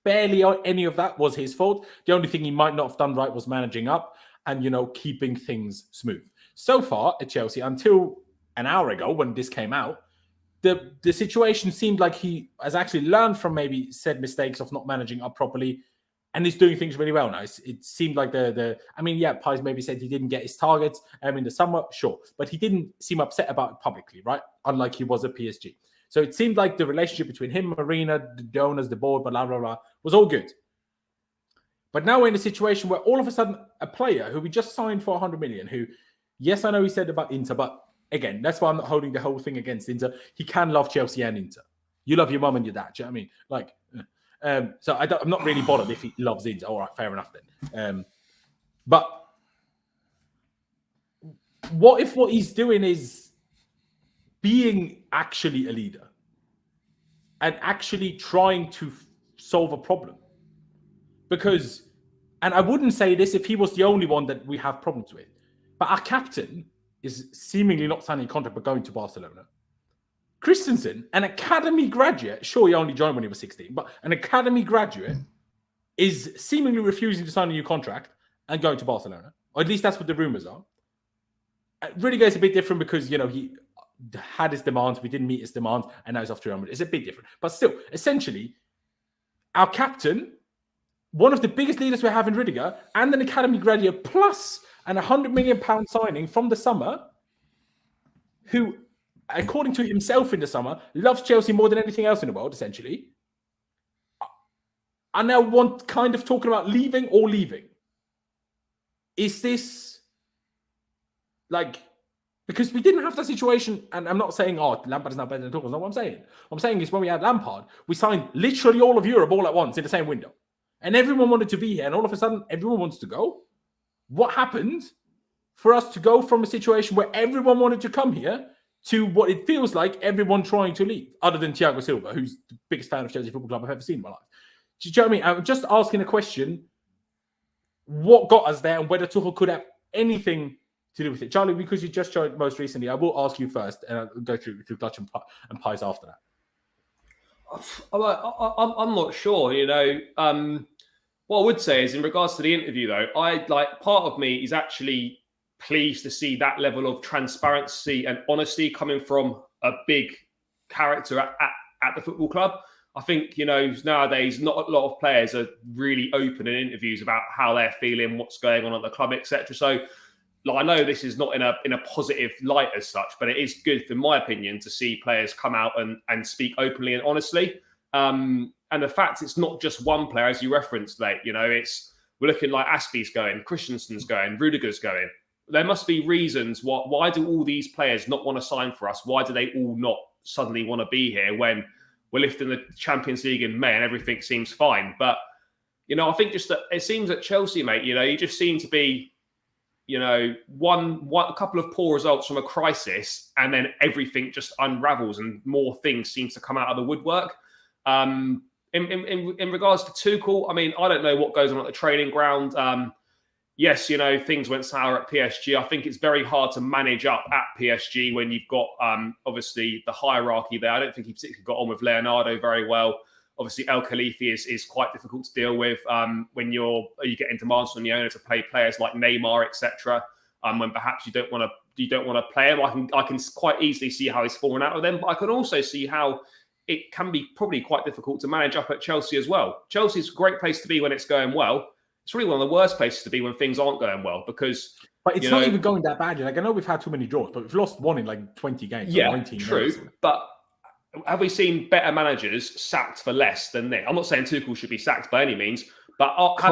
barely any of that was his fault. The only thing he might not have done right was managing up and, you know, keeping things smooth. So far at Chelsea, until an hour ago when this came out, the situation seemed like he has actually learned from maybe said mistakes of not managing up properly, and is doing things really well now. It seemed like Pys maybe said he didn't get his targets in the summer, sure, but he didn't seem upset about it publicly, right? Unlike he was at PSG. So it seemed like the relationship between him, Marina, the owners, the board, blah, blah, blah, was all good. But now we're in a situation where all of a sudden a player who we just signed for 100 million, who, yes, I know he said about Inter, but again, that's why I'm not holding the whole thing against Inter. He can love Chelsea and Inter. You love your mum and your dad. Do you know what I mean? Like, So I'm not really bothered if he loves Inter. All right, fair enough then. But what if what he's doing is being actually a leader and actually trying to solve a problem? Because, and I wouldn't say this if he was the only one that we have problems with, but our captain is seemingly not signing a contract but going to Barcelona. Christensen, an academy graduate, sure he only joined when he was 16, but an academy graduate is seemingly refusing to sign a new contract and going to Barcelona. Or at least that's what the rumors are. Rudiger is a bit different because, you know, he had his demands, we didn't meet his demands, and now he's off to Real Madrid. It's a bit different. But still, essentially, our captain, one of the biggest leaders we have in Rudiger, and an academy graduate, plus an £100 million signing from the summer, who, according to himself in the summer, loves Chelsea more than anything else in the world, essentially, I now want kind of talking about leaving or leaving. Is this like, because we didn't have that situation, and I'm not saying, oh, Lampard is not better than Tuchel. That's not what I'm saying. What I'm saying is when we had Lampard, we signed literally all of Europe all at once in the same window. And everyone wanted to be here, and all of a sudden, everyone wants to go. What happened for us to go from a situation where everyone wanted to come here to what it feels like everyone trying to leave, other than Thiago Silva, who's the biggest fan of Chelsea Football Club I've ever seen in my life? Do you know what I mean? I'm just asking a question, what got us there and whether Tuchel could have anything to do with it. Charlie, because you just joined most recently, I will ask you first, and I'll go through Clutch and Pies after that. I'm not sure, you know. What I would say is, in regards to the interview, though, part of me is actually pleased to see that level of transparency and honesty coming from a big character at the football club. I think, you know, nowadays not a lot of players are really open in interviews about how they're feeling, what's going on at the club, etc. So, I know this is not in a positive light as such, but it is good, in my opinion, to see players come out and speak openly and honestly. And the fact it's not just one player, as you referenced, mate. You know, we're looking like Aspie's going, Christensen's going, Rudiger's going. There must be reasons. Why do all these players not want to sign for us? Why do they all not suddenly want to be here when we're lifting the Champions League in May and everything seems fine? But, you know, I think just that it seems at Chelsea, mate, you know, you just seem to be, you know, a couple of poor results from a crisis, and then everything just unravels and more things seems to come out of the woodwork. In regards to Tuchel, I mean, I don't know what goes on at the training ground. Yes, you know, things went sour at PSG. I think it's very hard to manage up at PSG when you've got, obviously, the hierarchy there. I don't think he particularly got on with Leonardo very well. Obviously, El Khalifi is quite difficult to deal with when you get into demands from the owner to play players like Neymar, etc. When perhaps you don't want to play him. I can quite easily see how he's fallen out with them, but I can also see how it can be probably quite difficult to manage up at Chelsea as well. Chelsea's a great place to be when it's going well. It's really one of the worst places to be when things aren't going well, because. But it's not even going that badly. Like, I know we've had too many draws, but we've lost one in like 20 games. Yeah, 19 true. games. But have we seen better managers sacked for less than this? I'm not saying Tuchel should be sacked by any means, but have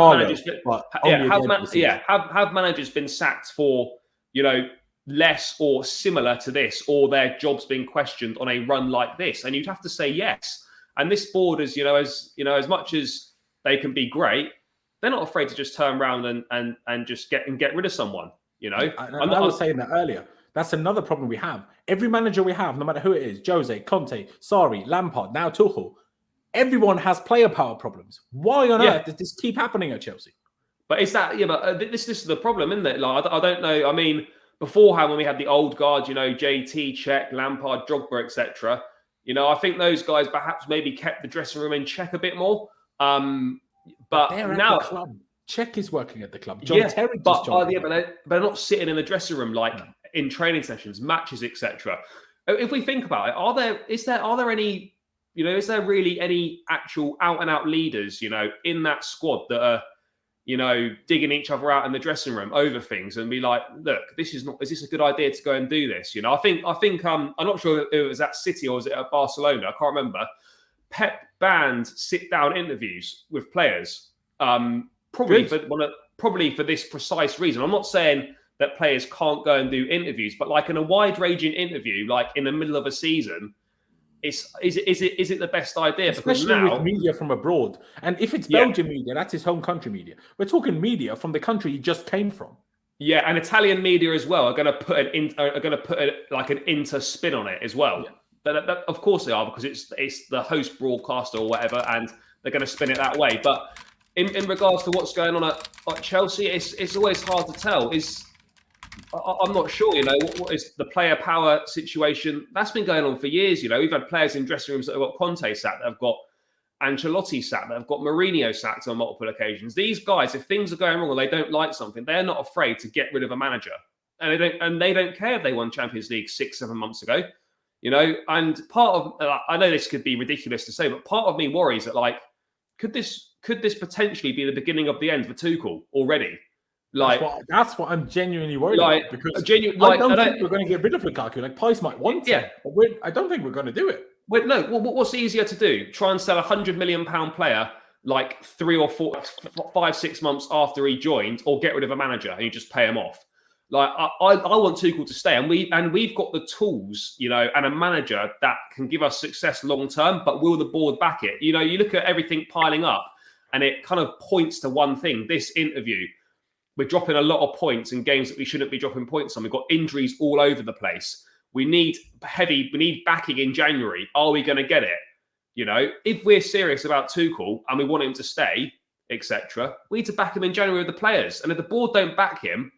managers been sacked for, you know, less or similar to this, or their jobs being questioned on a run like this? And you'd have to say yes. And this board is, as much as they can be great, they're not afraid to just turn around and just get rid of someone. You know, I was saying that earlier. That's another problem we have. Every manager we have, no matter who it is, Jose, Conte, Sarri, Lampard, now Tuchel, everyone has player power problems. Why on earth does this keep happening at Chelsea? But is that, but this is the problem, isn't it? Like, I don't know. I mean, beforehand, when we had the old guard, you know, JT, Cech, Lampard, Drogba, etc., you know, I think those guys perhaps maybe kept the dressing room in check a bit more. But they're now, at the club. Cech is working at the club. John Terry just joined. But they're not sitting in the dressing room like in training sessions, matches, etc. If we think about it, is there any, you know, is there really any actual out and out leaders, you know, in that squad that are, you know, digging each other out in the dressing room over things and be like, look, is this a good idea to go and do this? You know, I think I'm not sure if it was at City or was it at Barcelona, I can't remember. Pep banned sit down interviews with players, probably for this precise reason. I'm not saying that players can't go and do interviews, but like in a wide-ranging interview, like in the middle of a season, is it the best idea? Especially because now, with media from abroad. And if it's Belgian media, that's his home country media. We're talking media from the country he just came from. Yeah, and Italian media as well are going to put like an Inter spin on it as well. Yeah. Of course they are, because it's the host broadcaster or whatever, and they're going to spin it that way. But in regards to what's going on at Chelsea, it's always hard to tell. I'm not sure, what is the player power situation? That's been going on for years. We've had players in dressing rooms that have got Conte sacked, that have got Ancelotti sacked, that have got Mourinho sacked on multiple occasions. These guys, if things are going wrong or they don't like something, they're not afraid to get rid of a manager, and they don't care if they won Champions League 6-7 months ago. And part of I know this could be ridiculous to say, but part of me worries that could this potentially be the beginning of the end for Tuchel already? That's what I'm genuinely worried about, because I don't think we're going to get rid of Lukaku. Pys might want to, but I don't think we're going to do it. No, what's easier to do? Try and sell £100 million player 3 or 4, 5, 6 months after he joined, or get rid of a manager and you just pay him off. I want Tuchel to stay, and we've got the tools, and a manager that can give us success long term. But will the board back it? You look at everything piling up, and it kind of points to one thing. This interview, we're dropping a lot of points in games that we shouldn't be dropping points on. We've got injuries all over the place. We need backing in January. Are we going to get it? If we're serious about Tuchel and we want him to stay, etc., we need to back him in January with the players. And if the board don't back him,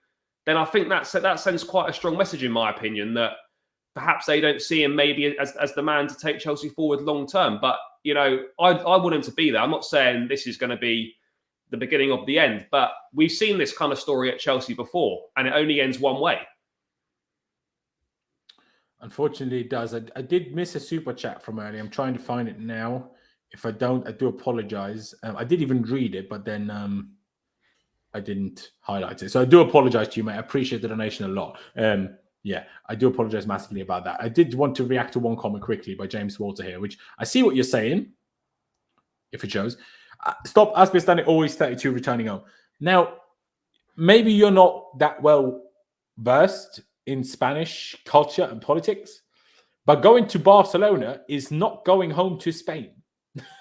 then I think that sends quite a strong message, in my opinion, that perhaps they don't see him maybe as the man to take Chelsea forward long term. But, I want him to be there. I'm not saying this is going to be the beginning of the end, but we've seen this kind of story at Chelsea before, and it only ends one way. Unfortunately, it does. I did miss a super chat from earlier. I'm trying to find it now. If I don't, I do apologize. I did even read it, but then I didn't highlight it. So I do apologize to you, mate. I appreciate the donation a lot. I do apologize massively about that. I did want to react to one comment quickly by James Walter here, which I see what you're saying, if it shows. Stop Asbestani, always 32 returning home. Now, maybe you're not that well versed in Spanish culture and politics, but going to Barcelona is not going home to Spain.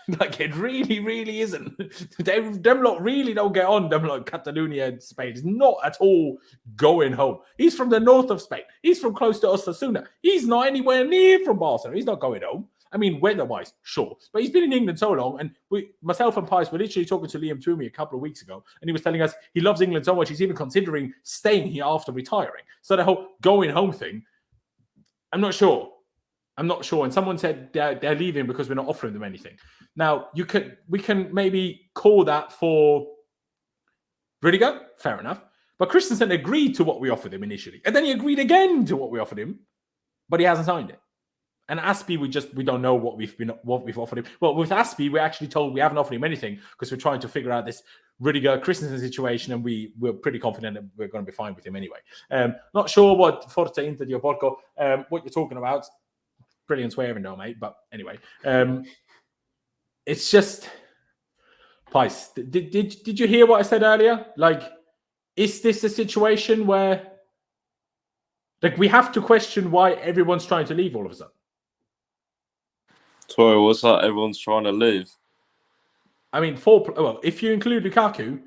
It really, really isn't. Them lot really don't get on. Them lot Catalonia and Spain is not at all going home. He's from the north of Spain. He's from close to Osasuna. He's not anywhere near from Barcelona. He's not going home. I mean, weather-wise, sure. But he's been in England so long, and myself and Pys were literally talking to Liam Toomey a couple of weeks ago, and he was telling us he loves England so much he's even considering staying here after retiring. So the whole going home thing, I'm not sure. And someone said they're leaving because we're not offering them anything. Now, we can maybe call that for Rudiger, fair enough. But Christensen agreed to what we offered him initially, and then he agreed again to what we offered him, but he hasn't signed it. And Aspie, we don't know what we've offered him. Well, with Aspie, we're actually told we haven't offered him anything because we're trying to figure out this Rudiger Christensen situation, and we're pretty confident that we're going to be fine with him anyway. Not sure what Forza Inter Dio Porco, what you're talking about. Brilliant swearing though, mate. But anyway, it's just Pys. Did you hear what I said earlier? Is this a situation where we have to question why everyone's trying to leave all of a sudden? Sorry, what's that? Everyone's trying to leave. I mean, if you include Lukaku,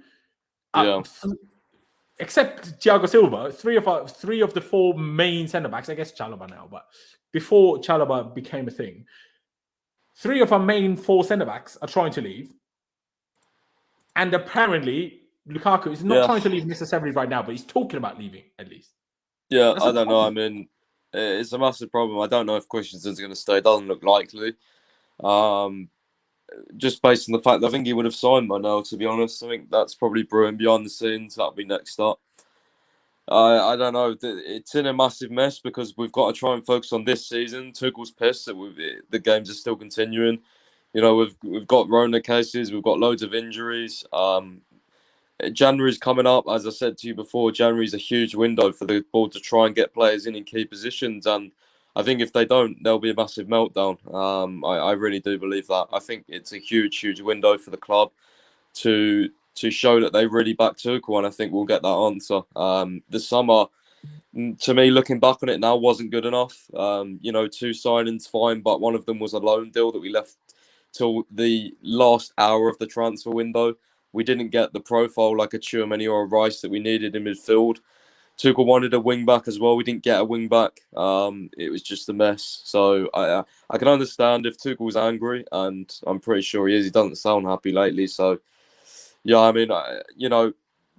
except Thiago Silva, three of the 4 main centre backs. I guess Chalobah now, but before Chalobah became a thing, 3 of our main 4 centre backs are trying to leave, and apparently Lukaku is not trying to leave necessarily right now, but he's talking about leaving at least. Yeah, I don't know. I mean, it's a massive problem. I don't know if Christensen's going to stay. It doesn't look likely. Just based on the fact that I think he would have signed by now, to be honest. I think that's probably brewing behind the scenes. That'll be next up. I don't know. It's in a massive mess because we've got to try and focus on this season. Tuchel's pissed that the games are still continuing. We've got Rona cases. We've got loads of injuries. January's coming up. As I said to you before, January's a huge window for the board to try and get players in key positions. And I think if they don't, there'll be a massive meltdown. I really do believe that. I think it's a huge, huge window for the club to show that they really back Tuchel, and I think we'll get that answer. The summer, to me, looking back on it now, wasn't good enough. 2 signings, fine, but one of them was a loan deal that we left till the last hour of the transfer window. We didn't get the profile like a Tchouaméni or a Rice that we needed in midfield. Tuchel wanted a wing back as well. We didn't get a wing back. It was just a mess. So I can understand if Tuchel's angry, and I'm pretty sure he is. He doesn't sound happy lately. So yeah, I mean,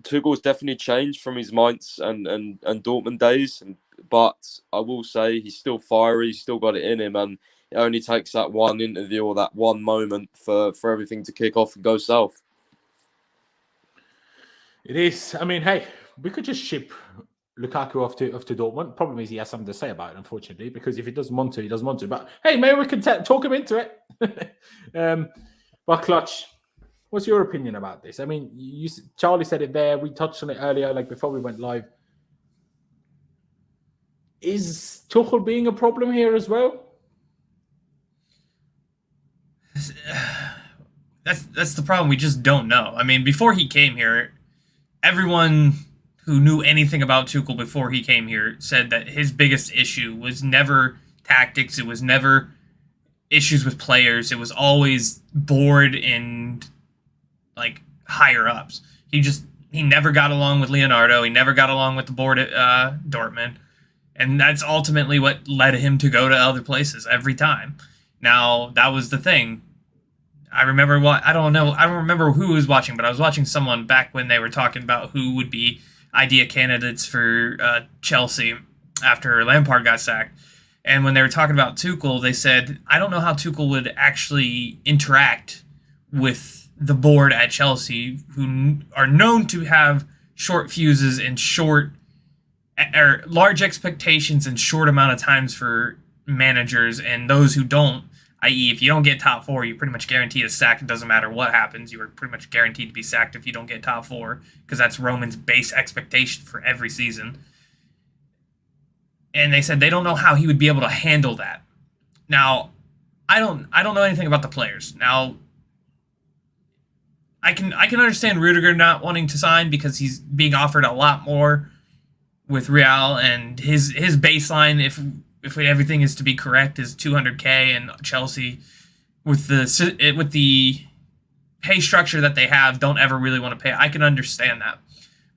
Tuchel's definitely changed from his Mainz and Dortmund days. But I will say he's still fiery. He's still got it in him, and it only takes that one interview or that one moment for everything to kick off and go south. It is. I mean, hey, we could just ship Lukaku off to Dortmund. Problem is he has something to say about it, unfortunately, because if he doesn't want to, he doesn't want to. But hey, maybe we can talk him into it. But Clutch, what's your opinion about this? I mean, Charlie said it there. We touched on it earlier, like before we went live. Is Tuchel being a problem here as well? That's the problem. We just don't know. I mean, before he came here, everyone who knew anything about Tuchel before he came here said that his biggest issue was never tactics. It was never issues with players. It was always board and like higher ups. He never got along with Leonardo. He never got along with the board at Dortmund. And that's ultimately what led him to go to other places every time. Now, that was the thing. I don't remember who was watching, but I was watching someone back when they were talking about who would be idea candidates for Chelsea after Lampard got sacked. And when they were talking about Tuchel, they said, I don't know how Tuchel would actually interact with the board at Chelsea, who are known to have short fuses and large expectations and short amount of times for managers, and those who don't, i.e. if you don't get top 4, you're pretty much guaranteed a sack. It doesn't matter what happens. You are pretty much guaranteed to be sacked if you don't get top 4, because that's Roman's base expectation for every season. And they said they don't know how he would be able to handle that. Now, I don't know anything about the players. Now, I can understand Rudiger not wanting to sign because he's being offered a lot more with Real, and his baseline, if everything is to be correct, is 200K, and Chelsea, with the pay structure that they have, don't ever really want to pay. I can understand that.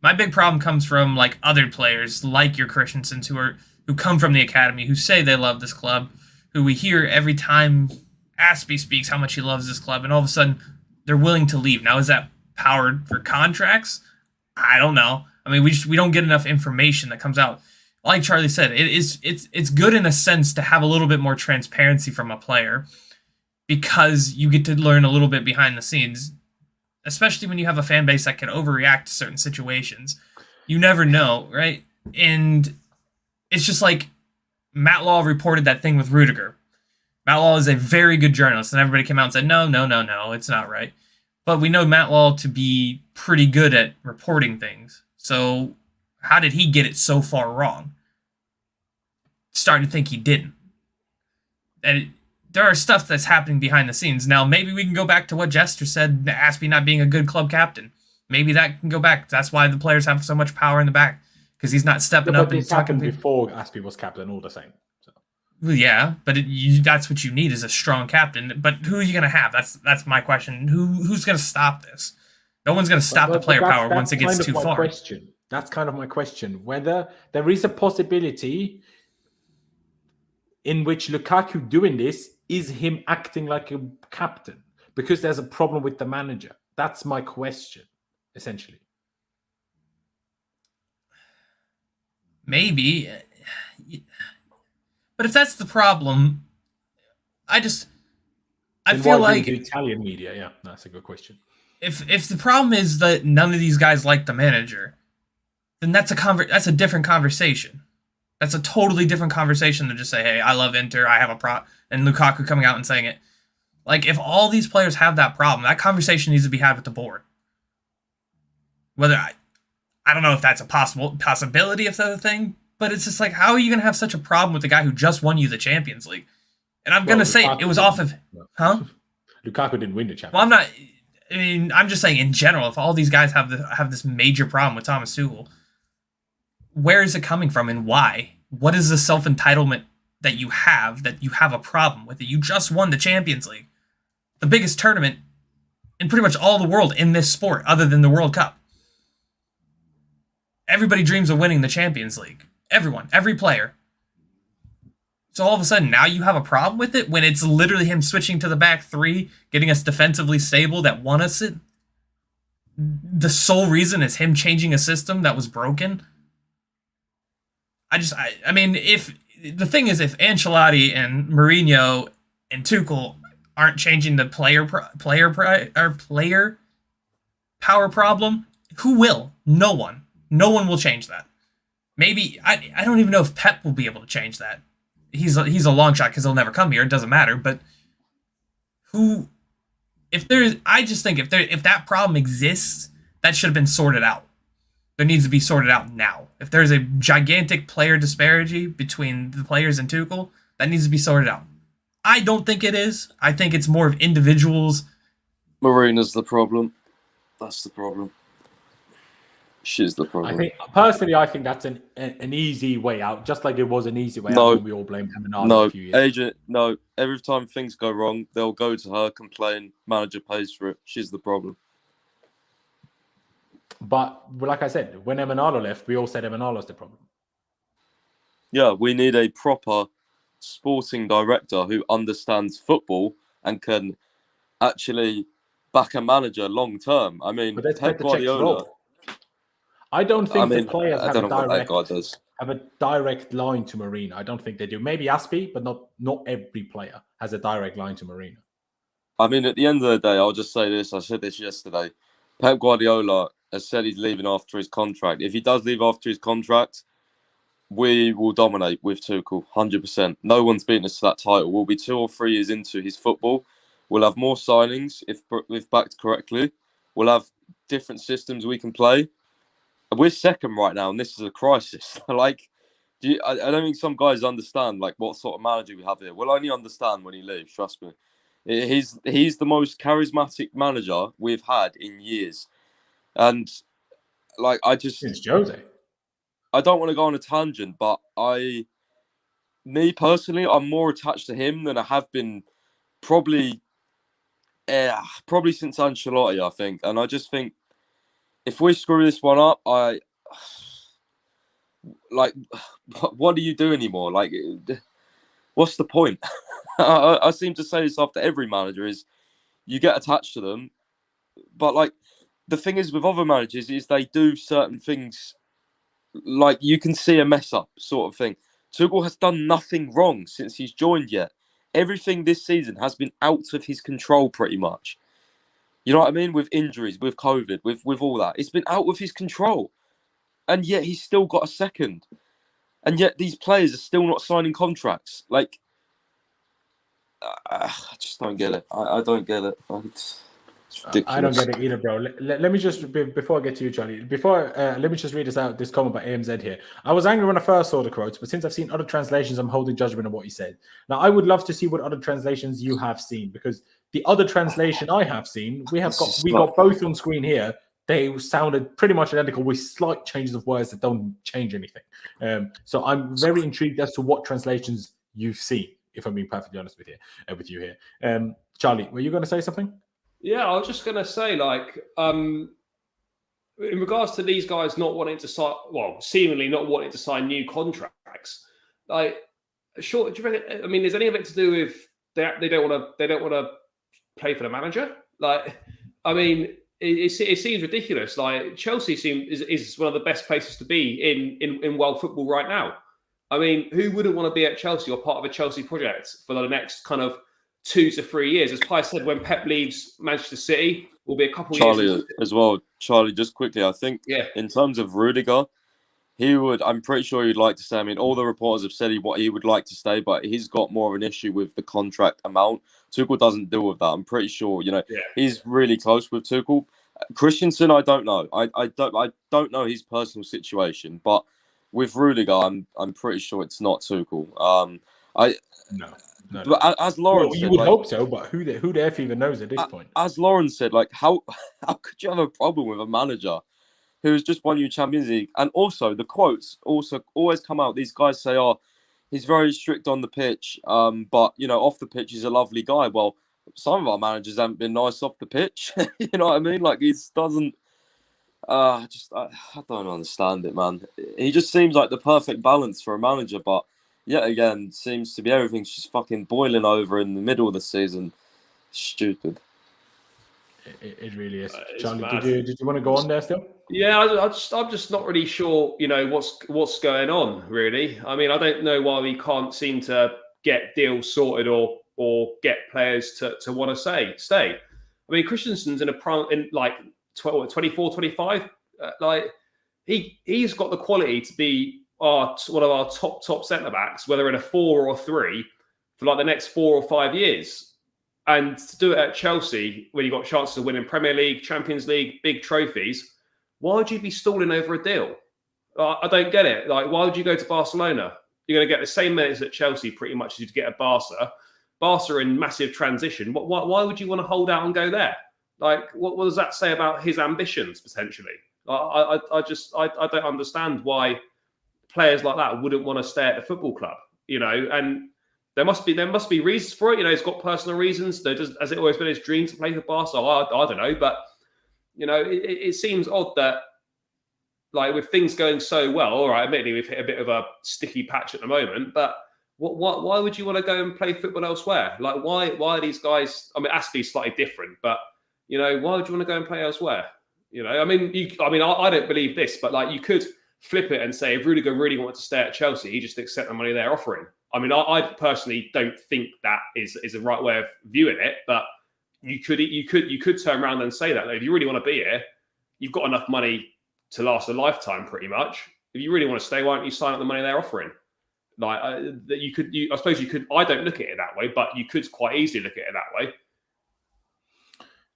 My big problem comes from like other players, like your Christensens, who come from the academy, who say they love this club, who we hear every time Aspie speaks how much he loves this club, and all of a sudden they're willing to leave. Now, is that powered for contracts? I don't know. I mean, we don't get enough information that comes out. Like Charlie said, it's good in a sense to have a little bit more transparency from a player, because you get to learn a little bit behind the scenes, especially when you have a fan base that can overreact to certain situations. You never know, right? And it's just like Matt Law reported that thing with Rudiger. Matt Law is a very good journalist, and everybody came out and said, no, it's not right. But we know Matt Law to be pretty good at reporting things. So how did he get it so far wrong? Starting to think he didn't. And there are stuff that's happening behind the scenes. Now, maybe we can go back to what Jester said, Aspie not being a good club captain. Maybe that can go back. That's why the players have so much power in the back, because he's not stepping up. But this happened before Aspie was captain, all the same. So. Well, yeah, but that's what you need, is a strong captain. But who are you going to have? That's my question. Who's going to stop this? No one's going to stop the player power once it gets too far. That's kind of my question. Whether there is a possibility in which Lukaku doing this is him acting like a captain, because there's a problem with the manager. That's my question, essentially. Maybe. But if that's the problem, I feel like Italian media, yeah, that's a good question. If the problem is that none of these guys like the manager, then that's a different conversation. That's a totally different conversation than just say, hey, I love Inter, I have a problem, and Lukaku coming out and saying it. Like, if all these players have that problem, that conversation needs to be had with the board. Whether I don't know if that's a possibility if that's a thing, but it's just like, how are you going to have such a problem with the guy who just won you the Champions League? And I'm going to say it was off of... Huh? Lukaku didn't win the Champions League. Well, I'm just saying in general, if all these guys have this major problem with Thomas Tuchel, where is it coming from and why? What is the self-entitlement that you have a problem with it? You just won the Champions League, the biggest tournament in pretty much all the world in this sport other than the World Cup. Everybody dreams of winning the Champions League. Everyone, every player. So all of a sudden, now you have a problem with it when it's literally him switching to the back three, getting us defensively stable that won us it. The sole reason is him changing a system that was broken. I mean, if the thing is, if Ancelotti and Mourinho and Tuchel aren't changing the player power problem, who will? No one. No one will change that. Maybe I don't even know if Pep will be able to change that. He's a long shot because he'll never come here. It doesn't matter. But who? I just think if that problem exists, that should have been sorted out. There needs to be sorted out now. If there's a gigantic player disparity between the players and Tuchel, that needs to be sorted out. I don't think it is. I think it's more of individuals. Marina's the problem. That's the problem. She's the problem. I think that's an easy way out, just like it was an easy way out when we all blamed Amenalo a few years. Agent, no. Every time things go wrong, they'll go to her, complain, manager pays for it. She's the problem. But like I said, when Amenalo left, we all said Amenalo's the problem. Yeah, we need a proper sporting director who understands football and can actually back a manager long term. I mean, Pep Guardiola. I don't think the players have a direct line to Mourinho. I don't think they do. Maybe Aspie, but not every player has a direct line to Mourinho. I mean, at the end of the day, I'll just say this. I said this yesterday. Pep Guardiola has said he's leaving after his contract. If he does leave after his contract, we will dominate with Tuchel, 100%. No one's beaten us to that title. We'll be 2 or 3 years into his football. We'll have more signings if backed correctly. We'll have different systems we can play. We're second right now, and this is a crisis. I don't think some guys understand what sort of manager we have here. We'll only understand when he leaves. Trust me. He's the most charismatic manager we've had in years, and since Jose. I don't want to go on a tangent, but me personally, I'm more attached to him than I have been probably since Ancelotti, I think, and I just think. If we screw this one up, what do you do anymore? What's the point? I seem to say this after every manager is you get attached to them. But the thing is with other managers is they do certain things you can see a mess up sort of thing. Tuchel has done nothing wrong since he's joined yet. Everything this season has been out of his control pretty much. You know what I mean? With injuries, with COVID, with all that. It's been out of his control. And yet he's still got a second. And yet these players are still not signing contracts. I just don't get it. I don't get it. It's ridiculous. I don't get it either, bro. Let me just, before I get to you, Johnny, let me just read this comment by AMZ here. I was angry when I first saw the quotes, but since I've seen other translations, I'm holding judgment on what he said. Now, I would love to see what other translations you have seen, because the other translation I have seen, we got both on screen here. They sounded pretty much identical with slight changes of words that don't change anything. So I'm very intrigued as to what translations you've seen, if I'm being perfectly honest with you here. Charlie, were you going to say something? Yeah, I was just going to say, in regards to these guys not wanting to sign, seemingly not wanting to sign new contracts, sure. Do you reckon, is any of it to do with they don't want to play for the manager? It seems ridiculous. Chelsea is one of the best places to be in world football right now. Who wouldn't want to be at Chelsea or part of a Chelsea project for the next kind of 2 to 3 years? As Pi said, when Pep leaves Manchester City, will be a couple of years. Charlie as well. Charlie, just quickly, I think in terms of Rudiger, I'm pretty sure he'd like to stay. All the reporters have said he would like to stay, but he's got more of an issue with the contract amount. Tuchel doesn't deal with that. I'm pretty sure, he's really close with Tuchel. Christensen, I don't know. I don't know his personal situation, but with Rudiger, I'm pretty sure it's not Tuchel. No. But as Laurenz said, you would hope so, but who the F even knows at this point? As Laurenz said, how could you have a problem with a manager who's just won you Champions League. And also the quotes also always come out. These guys say, "Oh, he's very strict on the pitch, but off the pitch he's a lovely guy." Well, some of our managers haven't been nice off the pitch. You know what I mean? Like, he doesn't. I don't understand it, man. He just seems like the perfect balance for a manager, but yet again, seems to be everything's just fucking boiling over in the middle of the season. Stupid. It really is. Charlie, did you want to go on there still? Yeah, I'm just not really sure. What's going on, really. I mean, I don't know why we can't seem to get deals sorted or get players to want to stay. I mean, Christensen's in like 24, 25. Like he's got the quality to be one of our top centre backs, whether in a 4 or a 3, for like the next 4 or 5 years. And to do it at Chelsea, when you got chances of winning Premier League, Champions League, big trophies, why would you be stalling over a deal? I don't get it. Like, why would you go to Barcelona? You're going to get the same minutes at Chelsea pretty much as you'd get at Barca. Barca in massive transition. Why would you want to hold out and go there? Like, what does that say about his ambitions potentially? I don't understand why players like that wouldn't want to stay at the football club. And there must be reasons for it. He's got personal reasons. Has it always been his dream to play for Barca? I don't know, but it seems odd that, like, with things going so well, all right, admittedly we've hit a bit of a sticky patch at the moment, but why would you want to go and play football elsewhere? Like, why are these guys? I mean, Aspie's slightly different, but why would you want to go and play elsewhere? I don't believe this, but like, you could flip it and say if Rudiger really wanted to stay at Chelsea, he just accept the money they're offering. I mean, I personally don't think that is the right way of viewing it, but you could turn around and say that. Like, if you really want to be here, you've got enough money to last a lifetime, pretty much. If you really want to stay, why don't you sign up the money they're offering? Like, I suppose you could. I don't look at it that way, but you could quite easily look at it that way.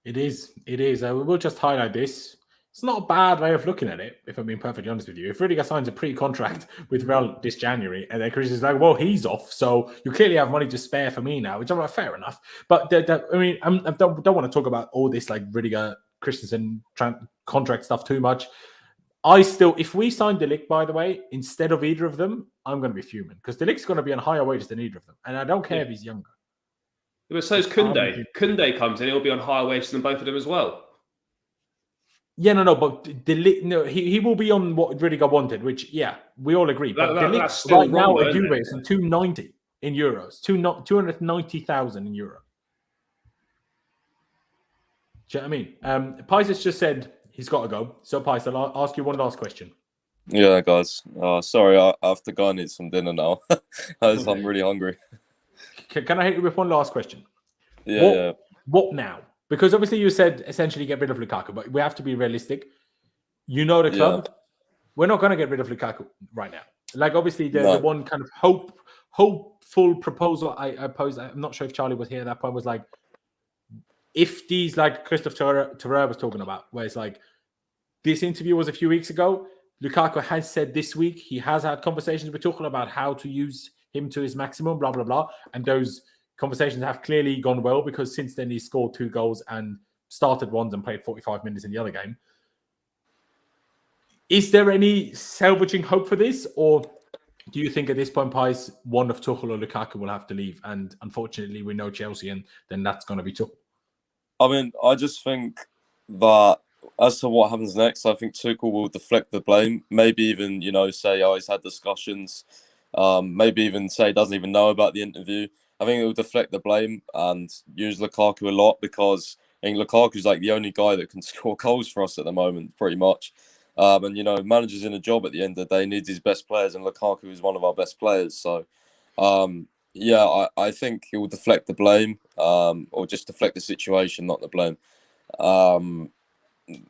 It is. We'll just highlight this. It's not a bad way of looking at it, if I'm being perfectly honest with you. If Rudiger signs a pre-contract with Real this January, and then Chris is like, well, he's off, so you clearly have money to spare for me now, which I'm like, fair enough. But I don't want to talk about all this like Rudiger, Christensen contract stuff too much. If we sign De Ligt, by the way, instead of either of them, I'm going to be fuming, because De Ligt's going to be on higher wages than either of them, and I don't care if he's younger. But so is Koundé. Koundé comes in, he'll be on higher wages than both of them as well. Yeah, no, but he will be on what Rudiger wanted, which, yeah, we all agree. But that's right now at Juve is 290 in euros, 290,000 in euro. Do you know what I mean? Pys has just said he's got to go. So, Pys, I'll ask you one last question. Yeah, guys. Sorry, I have to go and eat some dinner now. I'm really hungry. Can I hit you with one last question? Yeah. What now? Because obviously you said essentially get rid of Lukaku, but we have to be realistic. The club. Yeah. We're not going to get rid of Lukaku right now. Like, obviously the one kind of hopeful proposal I posed, I'm not sure if Charlie was here at that point, was like, if these, like Christophe Terreur was talking about, where it's like, this interview was a few weeks ago, Lukaku has said this week he has had conversations with Tuchel about how to use him to his maximum, blah, blah, blah. And those conversations have clearly gone well, because since then he scored 2 goals and started ones and played 45 minutes in the other game. Is there any salvaging hope for this? Or do you think at this point, Pys, one of Tuchel or Lukaku will have to leave? And unfortunately, we know Chelsea, and then that's going to be Tuchel. I mean, I just think that as to what happens next, I think Tuchel will deflect the blame. Maybe even, say, he's had discussions. Maybe even say he doesn't even know about the interview. I think it will deflect the blame and use Lukaku a lot, because I think Lukaku's like the only guy that can score goals for us at the moment, pretty much. And, manager's in a job at the end of the day, needs his best players, and Lukaku is one of our best players. So, I think it will deflect the blame, or just deflect the situation, not the blame.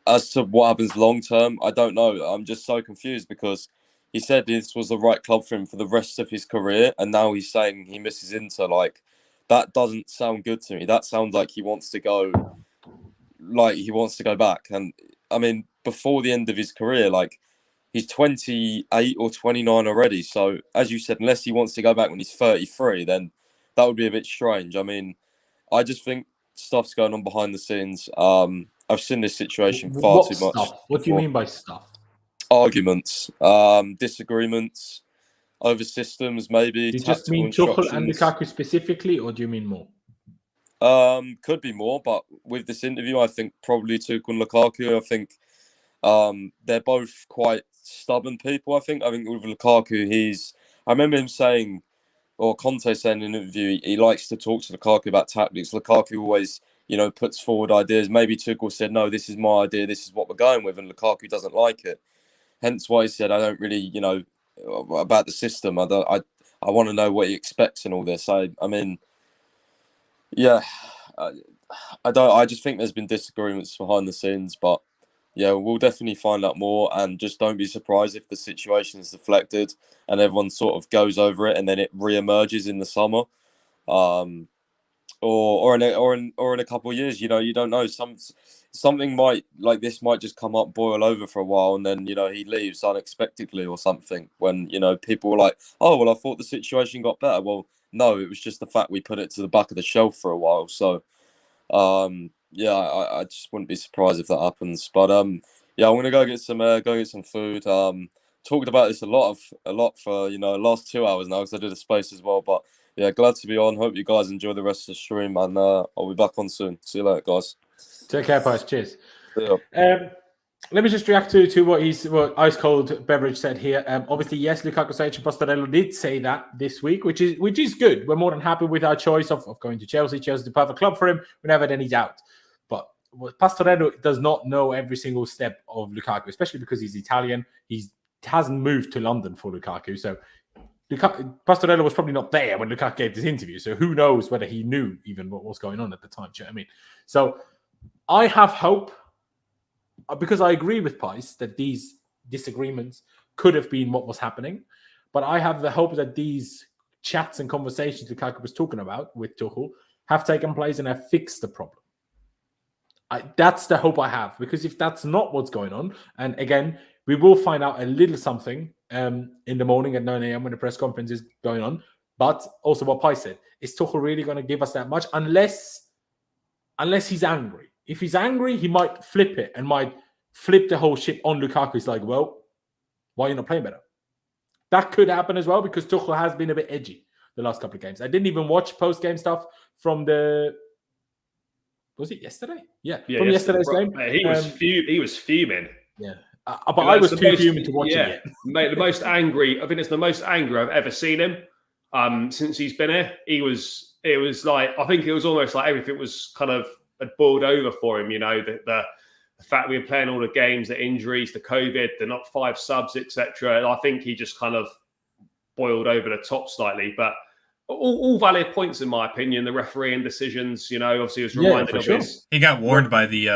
As to what happens long term, I don't know. I'm just so confused, because he said this was the right club for him for the rest of his career, and now he's saying he misses Inter. Like, that doesn't sound good to me. That sounds like he wants to go back. And I mean, before the end of his career, like, he's 28 or 29 already. So, as you said, unless he wants to go back when he's 33, then that would be a bit strange. I mean, I just think stuff's going on behind the scenes. I've seen this situation far What too much. stuff? What do you mean by stuff? Arguments, disagreements over systems, maybe. Do you just mean Tuchel and Lukaku specifically, or do you mean more? Could be more, but with this interview, I think probably Tuchel and Lukaku. I think they're both quite stubborn people. I think with Lukaku, I remember him saying, or Conte saying in an interview, he likes to talk to Lukaku about tactics. Lukaku always, puts forward ideas. Maybe Tuchel said, no, this is my idea. This is what we're going with. And Lukaku doesn't like it. Hence why he said, I don't really, about the system. I want to know what he expects and all this. I mean, yeah, I just think there's been disagreements behind the scenes, but yeah, we'll definitely find out more, and just don't be surprised if the situation is deflected and everyone sort of goes over it and then it re-emerges in the summer, or in a couple of years. You don't know. Something might just come up, boil over for a while, and then he leaves unexpectedly or something. When people are like, oh well, I thought the situation got better. Well, no, it was just the fact we put it to the back of the shelf for a while. So, yeah, I just wouldn't be surprised if that happens. But yeah, I'm gonna go get some food. Talked about this a lot for last 2 hours now because I did a space as well. But yeah, glad to be on. Hope you guys enjoy the rest of the stream, and I'll be back on soon. See you later, guys. Take care, Pys. Cheers. Yeah. Let me just react to what Ice Cold Beverage said here. Obviously, yes, Lukaku, Savic, and Pastorello did say that this week, which is good. We're more than happy with our choice of going to Chelsea. Chelsea's the perfect club for him. We never had any doubt. But Pastorello does not know every single step of Lukaku, especially because he's Italian. He hasn't moved to London for Lukaku, so Pastorello was probably not there when Lukaku gave this interview. So who knows whether he knew even what was going on at the time? Do you know what I mean? So I have hope, because I agree with Pys that these disagreements could have been what was happening. But I have the hope that these chats and conversations Lukaku was talking about with Tuchel have taken place and have fixed the problem. That's the hope I have, because if that's not what's going on, and again, we will find out a little something in the morning at 9 a.m. when the press conference is going on. But also what Pys said, is Tuchel really going to give us that much? Unless he's angry. If he's angry, he might flip it and might flip the whole ship on Lukaku. He's like, well, why are you not playing better? That could happen as well, because Tuchel has been a bit edgy the last couple of games. I didn't even watch post-game stuff from was it yesterday? Yeah, from yesterday's game. He was fuming. Yeah. But I was too human to watch it yet. Mate, the most angry, I think it's the most angry I've ever seen him since he's been here. It was like, I think it was almost like everything was kind of had boiled over for him, the fact we were playing all the games, the injuries, the COVID, the not 5 subs, etc. I think he just kind of boiled over the top slightly, but all valid points in my opinion. The refereeing decisions, obviously was reminded of his. He got warned by the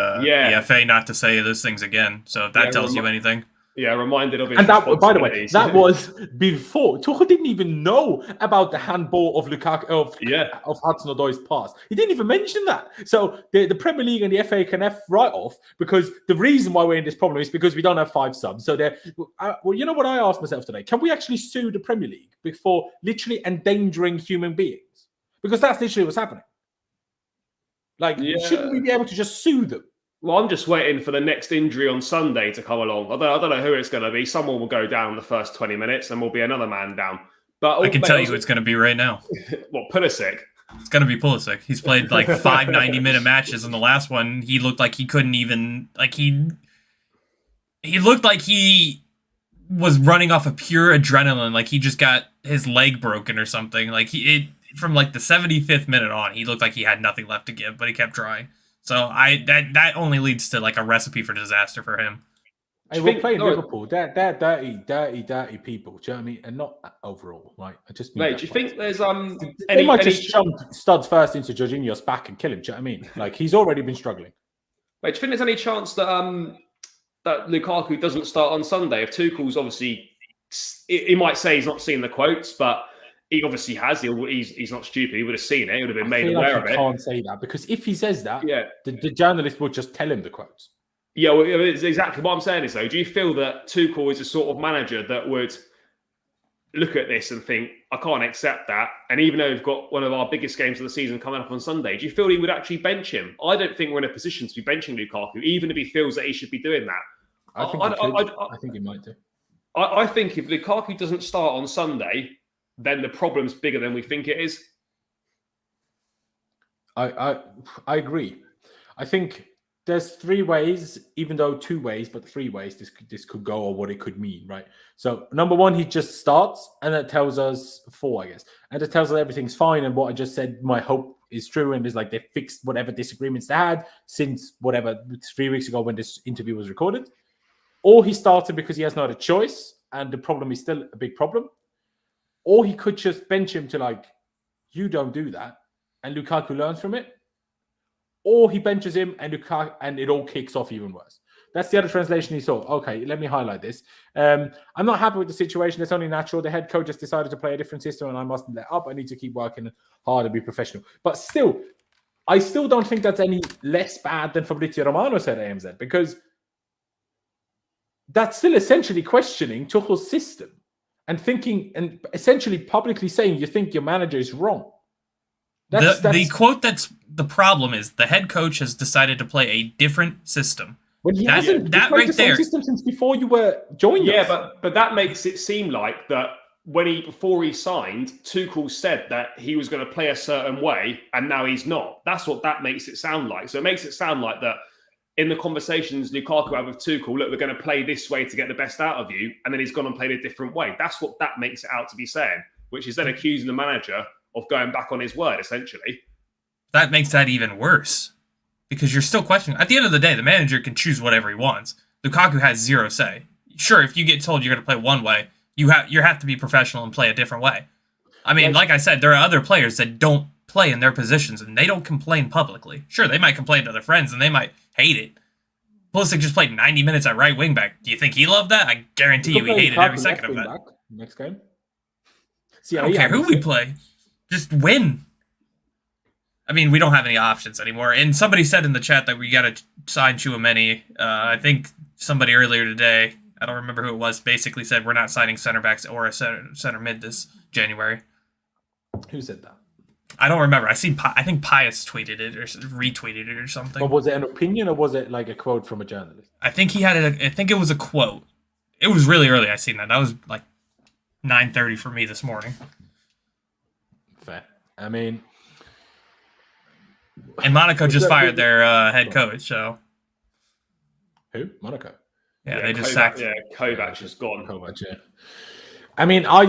FA not to say those things again. So if that tells you anything. Yeah, reminded of his. And that, by the way, that was before Tuchel didn't even know about the handball of Lukaku of Hudson-Odoi's pass. He didn't even mention that. So the Premier League and the FA can F right off, because the reason why we're in this problem is because we don't have 5 subs. So well, you know what I asked myself today? Can we actually sue the Premier League before literally endangering human beings? Because that's literally what's happening. Like, shouldn't we be able to just sue them? Well, I'm just waiting for the next injury on Sunday to come along. I don't know who it's going to be. Someone will go down the first 20 minutes and will be another man down. But I can tell you who it's going to be right now. What, Pulisic? It's going to be Pulisic. He's played like 5 90-minute matches. In the last one, he looked like he couldn't even... Like he looked like he was running off of pure adrenaline. Like he just got his leg broken or something. Like from like the 75th minute on, he looked like he had nothing left to give, but he kept trying. So that only leads to like a recipe for disaster for him. Hey, we're playing Liverpool. They're dirty people. Do you know what I mean? And not overall, right? I just mean. Mate, do you think there's they might just jump studs first into Jorginho's back and kill him? Do you know what I mean? Like, he's already been struggling. Mate, do you think there's any chance that that Lukaku doesn't start on Sunday? If Tuchel's obviously, he might say he's not seen the quotes, but he obviously has. He's not stupid. He would have seen it. He would have been made aware of it. I can't say that, because if he says that, the journalist would just tell him the quotes. Yeah, well, it's exactly what I'm saying is, though, do you feel that Tuchel is a sort of manager that would look at this and think, I can't accept that. And even though we've got one of our biggest games of the season coming up on Sunday, do you feel he would actually bench him? I don't think we're in a position to be benching Lukaku, even if he feels that he should be doing that. I think he might do. I think if Lukaku doesn't start on Sunday, then the problem's bigger than we think it is. I agree. I think there's three ways, even though two ways, but three ways this could go, or what it could mean, right? So number one, he just starts, and that tells us four, I guess, and it tells us everything's fine. And what I just said, my hope is true, and is like they fixed whatever disagreements they had since 3 weeks ago when this interview was recorded. Or he started because he has not a choice, and the problem is still a big problem. Or he could just bench him to like, you don't do that, and Lukaku learns from it. Or he benches him and it all kicks off even worse. That's the other translation he saw. Okay, let me highlight this. I'm not happy with the situation. It's only natural. The head coach just decided to play a different system and I mustn't let up. I need to keep working hard and be professional. But still, I still don't think that's any less bad than Fabrizio Romano said at AMZ, because that's still essentially questioning Tuchel's system and thinking and essentially publicly saying you think your manager is wrong. The quote that's the problem is the head coach has decided to play a different system. When he hasn't that played right the same there system since before you were joined us. Yeah, but that makes it seem like that before he signed, Tuchel said that he was going to play a certain way, and now he's not. That's what that makes it sound like. So it makes it sound like that in the conversations Lukaku had with Tuchel, look, we're going to play this way to get the best out of you, and then he's gone and played a different way. That's what that makes it out to be saying, which is then accusing the manager of going back on his word, essentially. That makes that even worse, because you're still questioning. At the end of the day, the manager can choose whatever he wants. Lukaku has zero say. Sure, if you get told you're going to play one way, you have to be professional and play a different way. I mean, like I said, there are other players that don't play in their positions, and they don't complain publicly. Sure, they might complain to their friends, and they might hate it. Pulisic just played 90 minutes at right wing back. Do you think he loved that? I guarantee you he hated every second of it. Next game. I don't care who we play. Just win. I mean, we don't have any options anymore. And somebody said in the chat that we got to sign Tchouaméni. I think somebody earlier today, I don't remember who it was, basically said we're not signing center backs or a center mid this January. Who said that? I don't remember. I think Pius tweeted it or retweeted it or something. But was it an opinion or was it like a quote from a journalist? I think I think it was a quote. It was really early. I seen that. That was like 9:30 for me this morning. Fair. I mean, and Monaco just fired their head coach. So who? Monaco. Yeah, they just sacked. Yeah, Kovac is gone. Kovac, yeah. I mean, I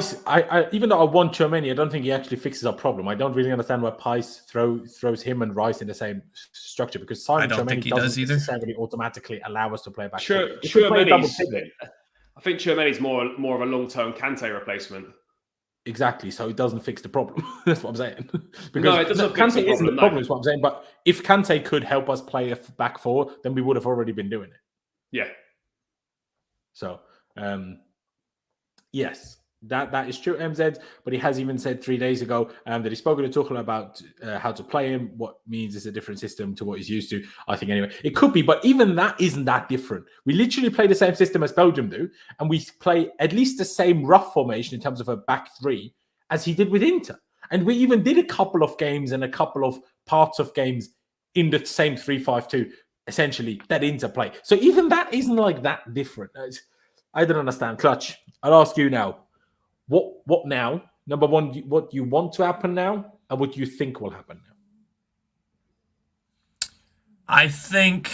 even though I want Tchouaméni, I don't think he actually fixes our problem. I don't really understand why Pice throws him and Rice in the same structure, because Simon Tchouaméni doesn't necessarily automatically allow us to play back. I think Tchouaméni's more of a long-term Kante replacement. Exactly, so it doesn't fix the problem. That's what I'm saying. Because no, it doesn't. Kante isn't the problem, is what I'm saying. But if Kante could help us play a back four, then we would have already been doing it. Yeah. So, yes, that is true, MZ. But he has even said 3 days ago that he spoke to Tuchel about how to play him, what means it's a different system to what he's used to. I think anyway, it could be, but even that isn't that different. We literally play the same system as Belgium do, and we play at least the same rough formation in terms of a back three as he did with Inter. And we even did a couple of games and a couple of parts of games in the same 3-5-2, essentially, that Inter play. So even that isn't like that different. I don't understand. Clutch, I'll ask you now. What now? Number one, what you want to happen now, and what you think will happen now? I think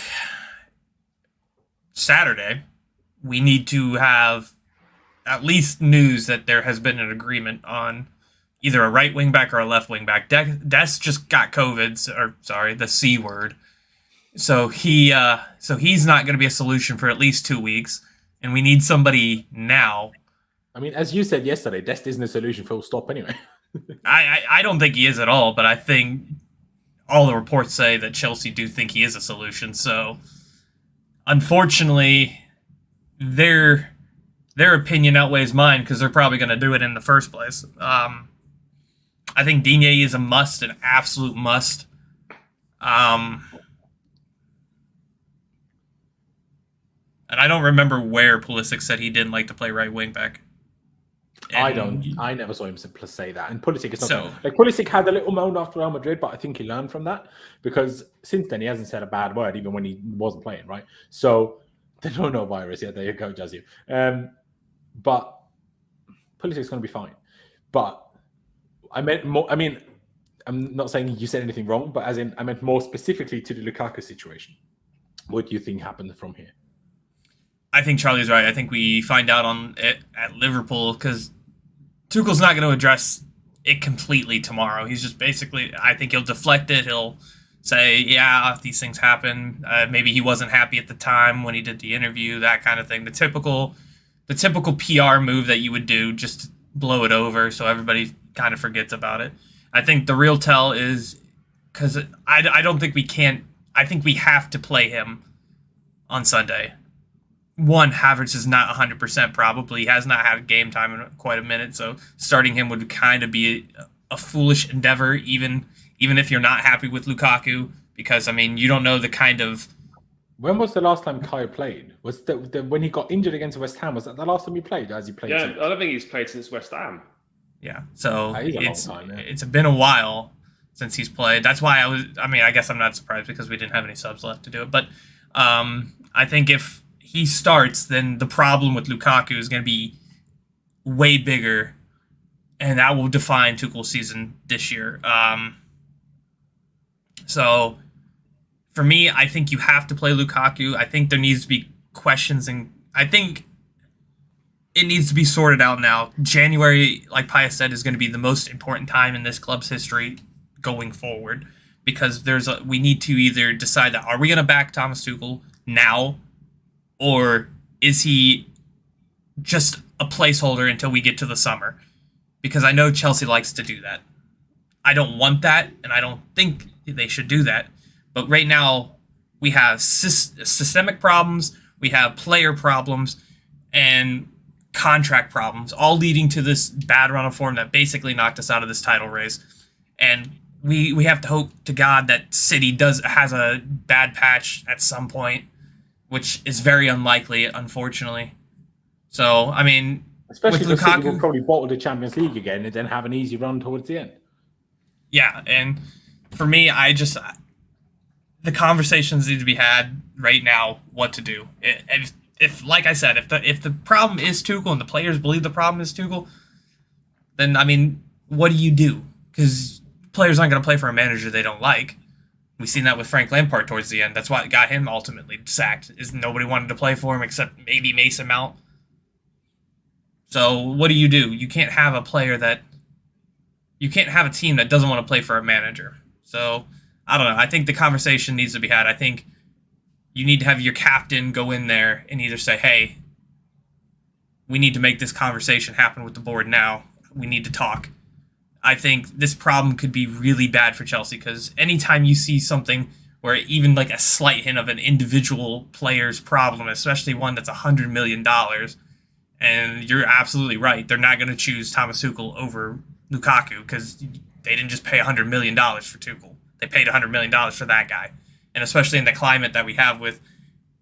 Saturday we need to have at least news that there has been an agreement on either a right wing back or a left wing back. Des just got COVID, the C word. So he's not going to be a solution for at least 2 weeks, and we need somebody now. I mean, as you said yesterday, Dest isn't a solution, full stop anyway. I don't think he is at all, but I think all the reports say that Chelsea do think he is a solution. So, unfortunately, their opinion outweighs mine because they're probably going to do it in the first place. I think Digne is a must, an absolute must. And I don't remember where Pulisic said he didn't like to play right wing back. I never saw him say that. And Pulisic is not So- like Pulisic had a little moan after Real Madrid, but I think he learned from that because since then he hasn't said a bad word, even when he wasn't playing, right? So they don't know virus. Yeah, there you go, Jazzy. But Pulisic's going to be fine. But I meant more. I mean, I'm not saying you said anything wrong, but as in I meant more specifically to the Lukaku situation. What do you think happened from here? I think Charlie's right. I think we find out on it at Liverpool because Tuchel's not going to address it completely tomorrow. He's just basically, I think he'll deflect it. He'll say, yeah, these things happen. Maybe he wasn't happy at the time when he did the interview, that kind of thing. The typical PR move that you would do just to blow it over so everybody kind of forgets about it. I think the real tell is because I don't think we can't. I think we have to play him on Sunday. One, Havertz is not 100% probably. He has not had game time in quite a minute, so starting him would kind of be a foolish endeavor, even if you're not happy with Lukaku, because, I mean, you don't know the kind of... When was the last time Kai played? Was when he got injured against West Ham? Was that the last time he played? As he played? Yeah, since? I don't think he's played since West Ham. Yeah, so it's a long time, yeah. It's been a while since he's played. That's why I guess I'm not surprised because we didn't have any subs left to do it. But I think if he starts, then the problem with Lukaku is going to be way bigger, and that will define Tuchel's season this year. So for me, I think you have to play Lukaku. I think there needs to be questions, and I think it needs to be sorted out now. January, like Pius said, is going to be the most important time in this club's history going forward, because we need to either decide that are we going to back Thomas Tuchel now, or is he just a placeholder until we get to the summer? Because I know Chelsea likes to do that. I don't want that, and I don't think they should do that. But right now, we have systemic problems, we have player problems, and contract problems, all leading to this bad run of form that basically knocked us out of this title race. And we have to hope to God that City has a bad patch at some point, which is very unlikely, unfortunately. So, I mean, especially with because Lukaku, City will probably bottle the Champions League again and then have an easy run towards the end. Yeah, and for me, the conversations need to be had right now. What to do? If like I said, if the problem is Tuchel and the players believe the problem is Tuchel, then I mean, what do you do? Because players aren't going to play for a manager they don't like. We've seen that with Frank Lampard towards the end. That's what got him ultimately sacked, is nobody wanted to play for him except maybe Mason Mount. So what do? You can't have a team that doesn't want to play for a manager. So I don't know. I think the conversation needs to be had. I think you need to have your captain go in there and either say, hey, we need to make this conversation happen with the board now. We need to talk. I think this problem could be really bad for Chelsea, because anytime you see something where even like a slight hint of an individual player's problem, especially one that's $100 million, and you're absolutely right, they're not going to choose Thomas Tuchel over Lukaku because they didn't just pay $100 million for Tuchel. They paid $100 million for that guy. And especially in the climate that we have with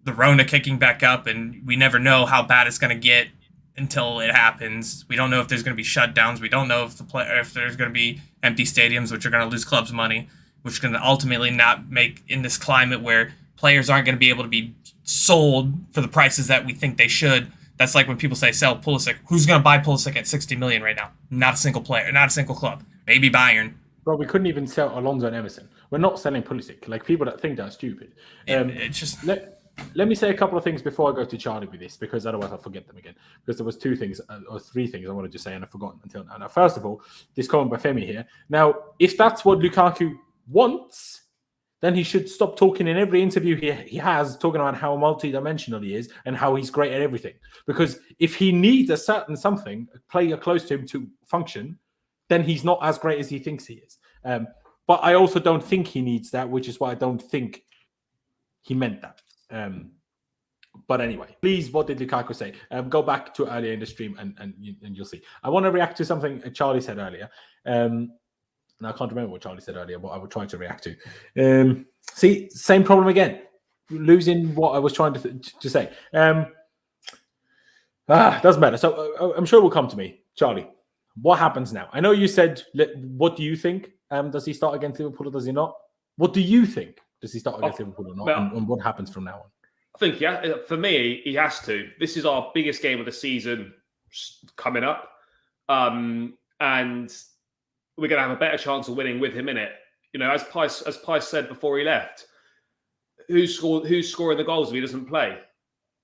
the Rona kicking back up, and we never know how bad it's going to get until it happens. We don't know if there's going to be shutdowns. We don't know if there's going to be empty stadiums, which are going to lose clubs money, which is going to ultimately not make, in this climate where players aren't going to be able to be sold for the prices that we think they should. That's like when people say sell Pulisic. Who's going to buy Pulisic at $60 million right now? Not a single player, not a single club. Maybe Bayern. Bro, we couldn't even sell Alonso and Emerson. We're not selling Pulisic. Like, people that think that's stupid. It's just... Let me say a couple of things before I go to Charlie with this, because otherwise I'll forget them again. Because there was two things or three things I wanted to say and I've forgotten until now. Now, first of all, this comment by Femi here. Now, if that's what Lukaku wants, then he should stop talking in every interview he has, talking about how multi-dimensional he is and how he's great at everything. Because if he needs a certain something, a player close to him to function, then he's not as great as he thinks he is. But I also don't think he needs that, which is why I don't think he meant that. But anyway, please, what did Lukaku say? Go back to earlier in the stream and you'll see. I want to react to something Charlie said earlier. Now I can't remember what Charlie said earlier, but I will try to react to. See, same problem again. Losing what I was trying to say. Doesn't matter. So I'm sure it will come to me. Charlie, what happens now? I know you said, what do you think? Does he start against Liverpool or does he not? What do you think? Does he start against Liverpool or not? Well, and what happens from now on? I think, yeah, for me, he has to. This is our biggest game of the season coming up. And we're going to have a better chance of winning with him in it. You know, as Pye said before he left, who's scoring the goals if he doesn't play?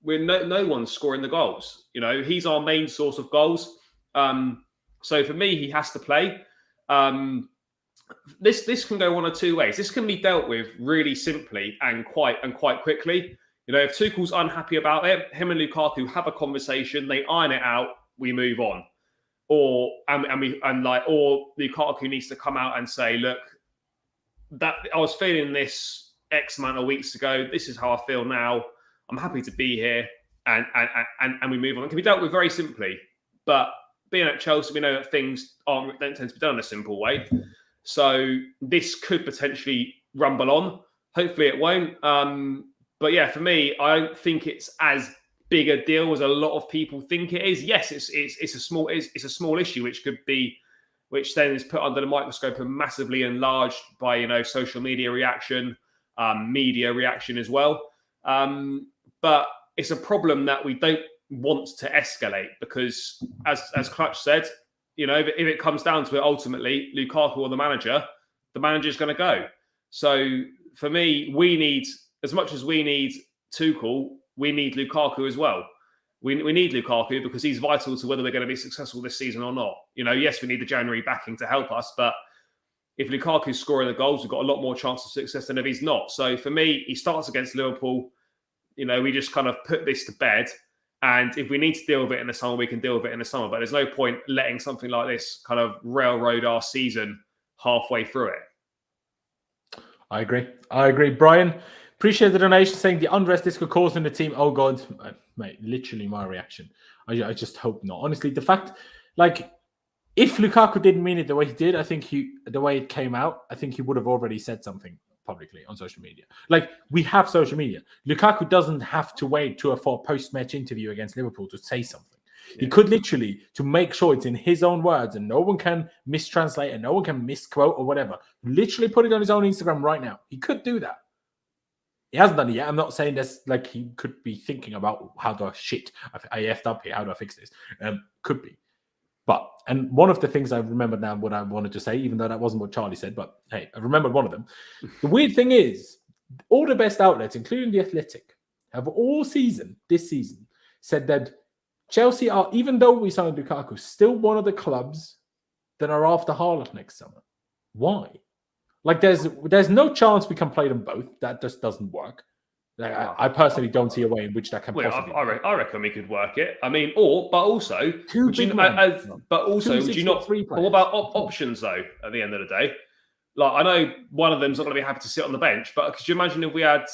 No one's scoring the goals. You know, he's our main source of goals. So for me, he has to play. This can go one of two ways. This can be dealt with really simply and quite quickly. You know, if Tuchel's unhappy about it, him and Lukaku have a conversation, they iron it out, we move on. Or Lukaku needs to come out and say, look, that I was feeling this X amount of weeks ago. This is how I feel now. I'm happy to be here, and we move on. It can be dealt with very simply, but being at Chelsea, we know that things don't tend to be done in a simple way. So this could potentially rumble on. Hopefully, it won't. But yeah, for me, I don't think it's as big a deal as a lot of people think it is. Yes, it's a small issue, which then is put under the microscope and massively enlarged by, you know, social media reaction, media reaction as well. But it's a problem that we don't want to escalate because, as Clutch said, you know, if it comes down to it, ultimately, Lukaku or the manager's going to go. So for me, we need, as much as we need Tuchel, we need Lukaku as well. We need Lukaku because he's vital to whether we're going to be successful this season or not. You know, yes, we need the January backing to help us, but if Lukaku's scoring the goals, we've got a lot more chance of success than if he's not. So for me, he starts against Liverpool. You know, we just kind of put this to bed. And if we need to deal with it in the summer, we can deal with it in the summer. But there's no point letting something like this kind of railroad our season halfway through it. I agree. Brian, appreciate the donation saying the unrest this could cause in the team. Oh, God. Mate, literally my reaction. I just hope not. Honestly, the fact, like, if Lukaku didn't mean it the way he did, I think the way it came out, I think he would have already said something publicly on social media. Like, we have social media. Lukaku doesn't have to wait for a post-match interview against Liverpool to say something. Yeah. He could literally, to make sure it's in his own words and no one can mistranslate and no one can misquote or whatever, literally put it on his own Instagram right now. He could do that. He hasn't done it yet. I'm not saying that's like he could be thinking about how do I effed up here. How do I fix this? Could be. But, and one of the things I remembered now, what I wanted to say, even though that wasn't what Charlie said, but hey, I remembered one of them. The weird thing is, all the best outlets, including The Athletic, have all season, this season, said that Chelsea are, even though we signed Lukaku, still one of the clubs that are after Haaland next summer. Why? Like, there's no chance we can play them both. That just doesn't work. I personally don't see a way in which that can possibly. I reckon we could work it. I mean, but also, would you not? What about options though? At the end of the day, like, I know one of them's not going to be happy to sit on the bench, but could you imagine if we had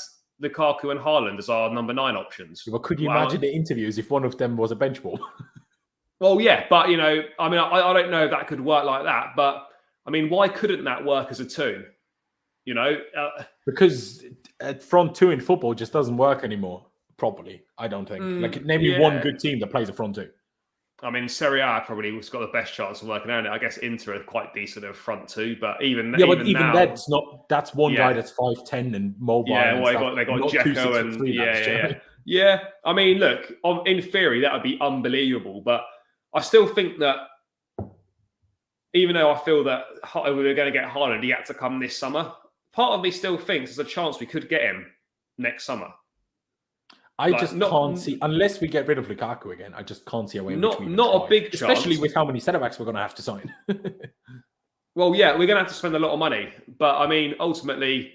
Lukaku and Haaland as our number 9 options? Well, could you imagine the interviews if one of them was a bench ball? Well, yeah, but you know, I mean, I don't know if that could work like that, but I mean, why couldn't that work as a 2? You know, because front 2 in football just doesn't work anymore properly. I don't think. Like, name me one good team that plays a front 2. I mean, Serie A probably has got the best chance of working out. I guess Inter are quite decent at front 2, but even now, that's not. That's one guy that's 5'10" and mobile. Yeah, and well, they got Dzeko and yeah. I mean, look, in theory that would be unbelievable, but I still think that. Even though I feel that we were going to get Haaland, he had to come this summer. Part of me still thinks there's a chance we could get him next summer. I just can't see, unless we get rid of Lukaku again, I just can't see a way. Not a big chance. Especially with how many centre-backs we're going to have to sign. Well, yeah, we're going to have to spend a lot of money. But, I mean, ultimately,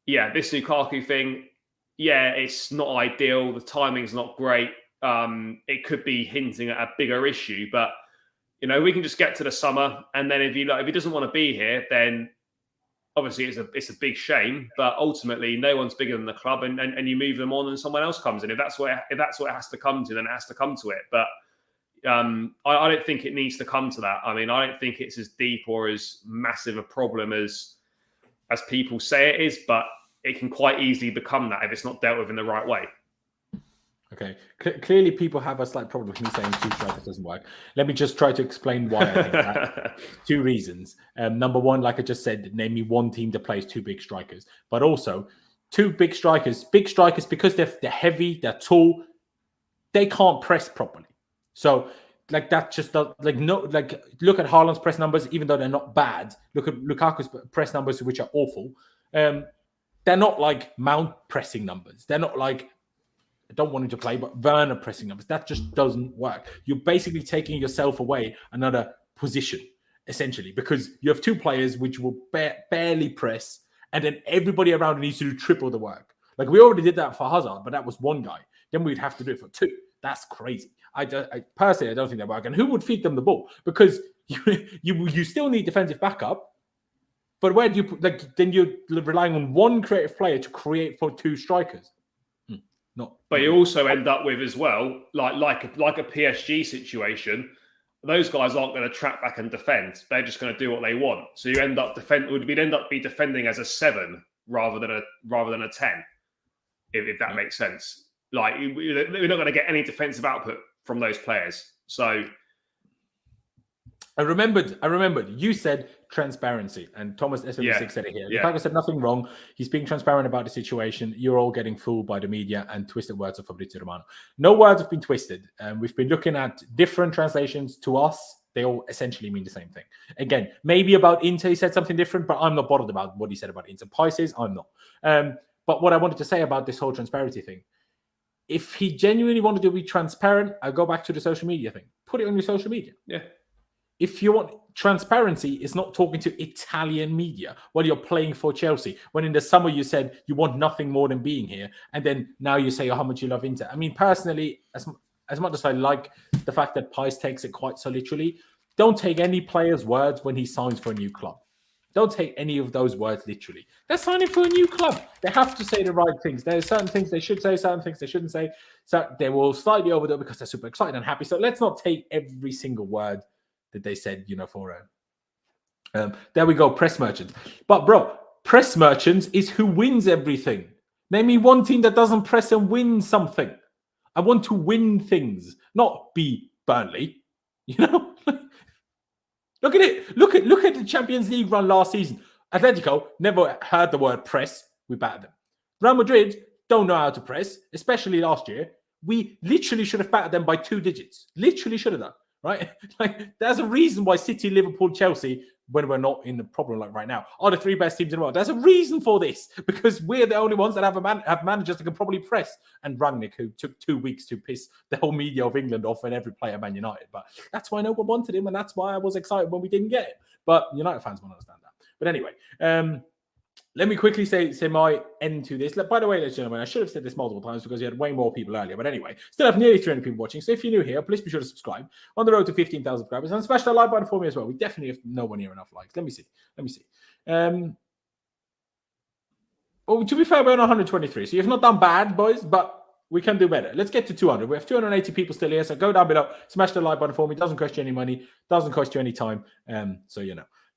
yeah, this Lukaku thing, yeah, it's not ideal. The timing's not great. It could be hinting at a bigger issue. But, you know, we can just get to the summer. And then if he doesn't want to be here, then obviously it's a big shame. But ultimately, no one's bigger than the club. And you move them on and someone else comes in. If that's what it has to come to, then it has to come to it. But I don't think it needs to come to that. I mean, I don't think it's as deep or as massive a problem as people say it is, but it can quite easily become that if it's not dealt with in the right way. Okay. Clearly, people have a slight problem with me saying two strikers doesn't work. Let me just try to explain why I think that. Two reasons. Number one, like I just said, name me one team that plays two big strikers, but also two big strikers. Big strikers, because they're heavy, they're tall, they can't press properly. So, like that just does, like, no, like look at Haaland's press numbers, even though they're not bad. Look at Lukaku's press numbers, which are awful. They're not like Mount pressing numbers. They're not like, I don't want him to play, but Werner pressing numbers. That just doesn't work. You're basically taking yourself away another position, essentially, because you have two players which will barely press, and then everybody around needs to do triple the work. Like, we already did that for Hazard, but that was one guy. Then we'd have to do it for two. That's crazy. I personally, I don't think that works. And who would feed them the ball? Because you still need defensive backup. But where do you put, like, then you're relying on one creative player to create for two strikers. But you also end up with, as well, like a PSG situation. Those guys aren't going to track back and defend. They're just going to do what they want. So you end up we'd end up defending as a 7 rather than a 10, if that makes sense. Like, we're not going to get any defensive output from those players. So I remembered. You said transparency, and Thomas SM6 said it here. Yeah. Lukaku said nothing wrong. He's being transparent about the situation. You're all getting fooled by the media and twisted words of Fabrizio Romano. No words have been twisted. We've been looking at different translations. To us, they all essentially mean the same thing. Again, maybe about Inter he said something different, but I'm not bothered about what he said about Inter. Pisces, I'm not. But what I wanted to say about this whole transparency thing, if he genuinely wanted to be transparent, I'll go back to the social media thing. Put it on your social media. Yeah. If you want transparency, it's not talking to Italian media while you're playing for Chelsea. When in the summer you said you want nothing more than being here, and then now you say how much you love Inter. I mean, personally, as much as I like the fact that Pies takes it quite so literally, don't take any player's words when he signs for a new club. Don't take any of those words literally. They're signing for a new club. They have to say the right things. There are certain things they should say, certain things they shouldn't say. So they will slightly overdo it because they're super excited and happy. So let's not take every single word that they said, for there we go, press merchants. But bro, press merchants is who wins everything. Name me one team that doesn't press and win something. I want to win things, not be Burnley. Look at it. Look at the Champions League run last season. Atletico never heard the word press. We battered them. Real Madrid don't know how to press, especially last year. We literally should have battered them by 2 digits. Literally should have done. Right? Like, there's a reason why City, Liverpool, Chelsea, when we're not in the problem like right now, are the 3 best teams in the world. There's a reason for this, because we're the only ones that have managers that can probably press. And Rangnick, who took 2 weeks to piss the whole media of England off and every player at Man United. But that's why no one wanted him, and that's why I was excited when we didn't get him. But United fans won't understand that. But anyway, let me quickly say my end to this. By the way, ladies and gentlemen, I should have said this multiple times because you had way more people earlier. But anyway, still have nearly 300 people watching. So if you're new here, please be sure to subscribe. On the road to 15,000 subscribers. And smash that like button for me as well. We definitely have nowhere near enough likes. Let me see. Well, to be fair, we're on 123. So you've not done bad, boys, but we can do better. Let's get to 200. We have 280 people still here. So go down below, smash the like button for me. Doesn't cost you any money. Doesn't cost you any time. So,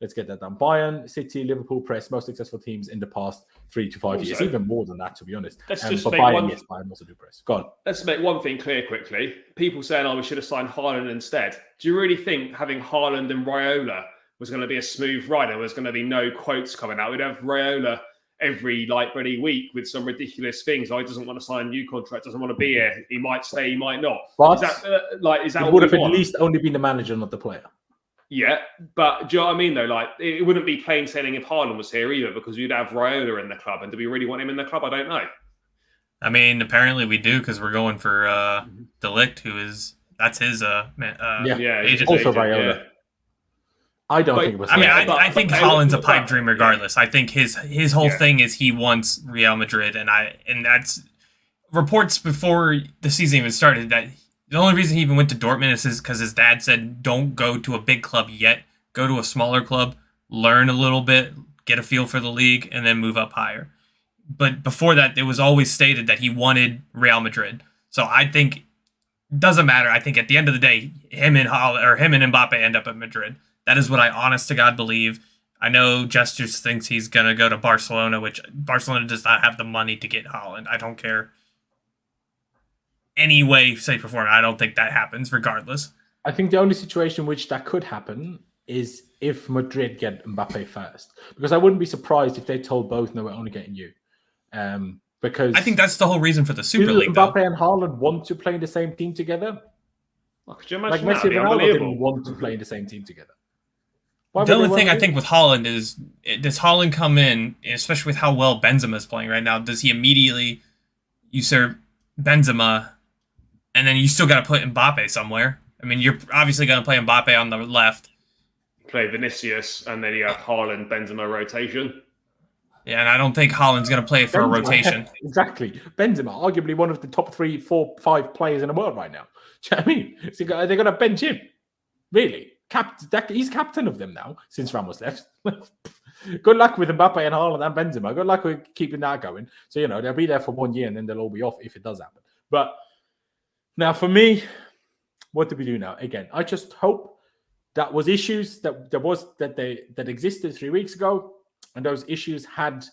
let's get that done. Bayern, City, Liverpool press, most successful teams in the past 3 to 5 years. Even more than that, to be honest. Let's just make Bayern also do press. Go on. Let's make one thing clear quickly. People saying, we should have signed Haaland instead. Do you really think having Haaland and Raiola was going to be a smooth ride? There was going to be no quotes coming out. We'd have Raiola every bloody week with some ridiculous things. He doesn't want to sign a new contract, doesn't want to be here. He might stay, he might not. But is that it would have at least only been the manager, not the player. Yeah, but do you know what I mean, though? Like, it wouldn't be plain sailing if Haaland was here either, because you'd have Raiola in the club. And do we really want him in the club? I don't know. I mean, apparently we do, because we're going for De Ligt, that's his agent. Also Raiola. Yeah. I don't think it was. I think Haaland's a pipe dream regardless. I think his whole thing is he wants Real Madrid, and that's reports before the season even started that the only reason he even went to Dortmund is because his dad said, don't go to a big club yet. Go to a smaller club, learn a little bit, get a feel for the league, and then move up higher. But before that, it was always stated that he wanted Real Madrid. So I think it doesn't matter. I think at the end of the day, him and Mbappe end up at Madrid. That is what I honest to God believe. I know Gestures thinks he's going to go to Barcelona, which Barcelona does not have the money to get Haaland. I don't care. any way, say, perform. I don't think that happens regardless. I think the only situation which that could happen is if Madrid get Mbappe first, because I wouldn't be surprised if they told both, no, we're only getting you. Because I think that's the whole reason for the Super do League, Mbappe though. and Haaland want to play in the same team together? Oh, could you Like imagine Messi that? and That'd be Ronaldo didn't unbelievable. want to play in the same team together. Why The would they only thing wanna I do think that? with Haaland is, does Haaland come in, especially with how well Benzema is playing right now, does he immediately usurp Benzema, and then you still got to put Mbappe somewhere? I mean, you're obviously going to play Mbappe on the left. Play Vinicius, and then you have Haaland, Benzema rotation. Yeah, and I don't think Haaland's going to play for a Benzema, rotation. Exactly. Benzema, arguably one of the top 3, 4, 5 players in the world right now. Do you know what I mean? So they're going to bench him. Really? He's captain of them now since Ramos left. Good luck with Mbappe and Haaland and Benzema. Good luck with keeping that going. So, they'll be there for 1 year and then they'll all be off if it does happen. But now for me, what do we do now? Again, I just hope that was issues that existed 3 weeks ago, and those issues had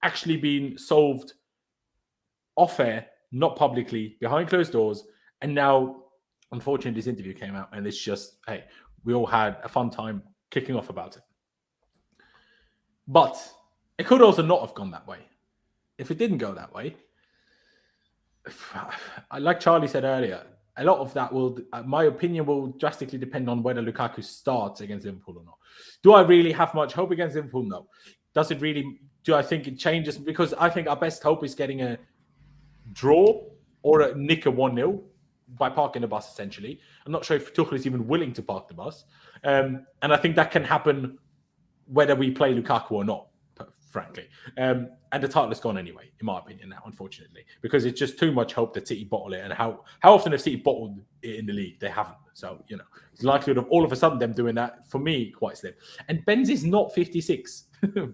actually been solved off air, not publicly, behind closed doors. And now, unfortunately, this interview came out, and it's just, hey, we all had a fun time kicking off about it. But it could also not have gone that way. If it didn't go that way, like Charlie said earlier, a lot of that will, my opinion, will drastically depend on whether Lukaku starts against Liverpool or not. Do I really have much hope against Liverpool? No. Does it really, do I think it changes? Because I think our best hope is getting a draw or a nick a 1-0 by parking the bus, essentially. I'm not sure if Tuchel is even willing to park the bus. And I think that can happen whether we play Lukaku or not, frankly. And the title is gone anyway, in my opinion now, unfortunately, because it's just too much hope that City bottle it. And how often have City bottled it in the league? They haven't. So, the likelihood of all of a sudden them doing that, for me, quite slim. And Benz is not 56,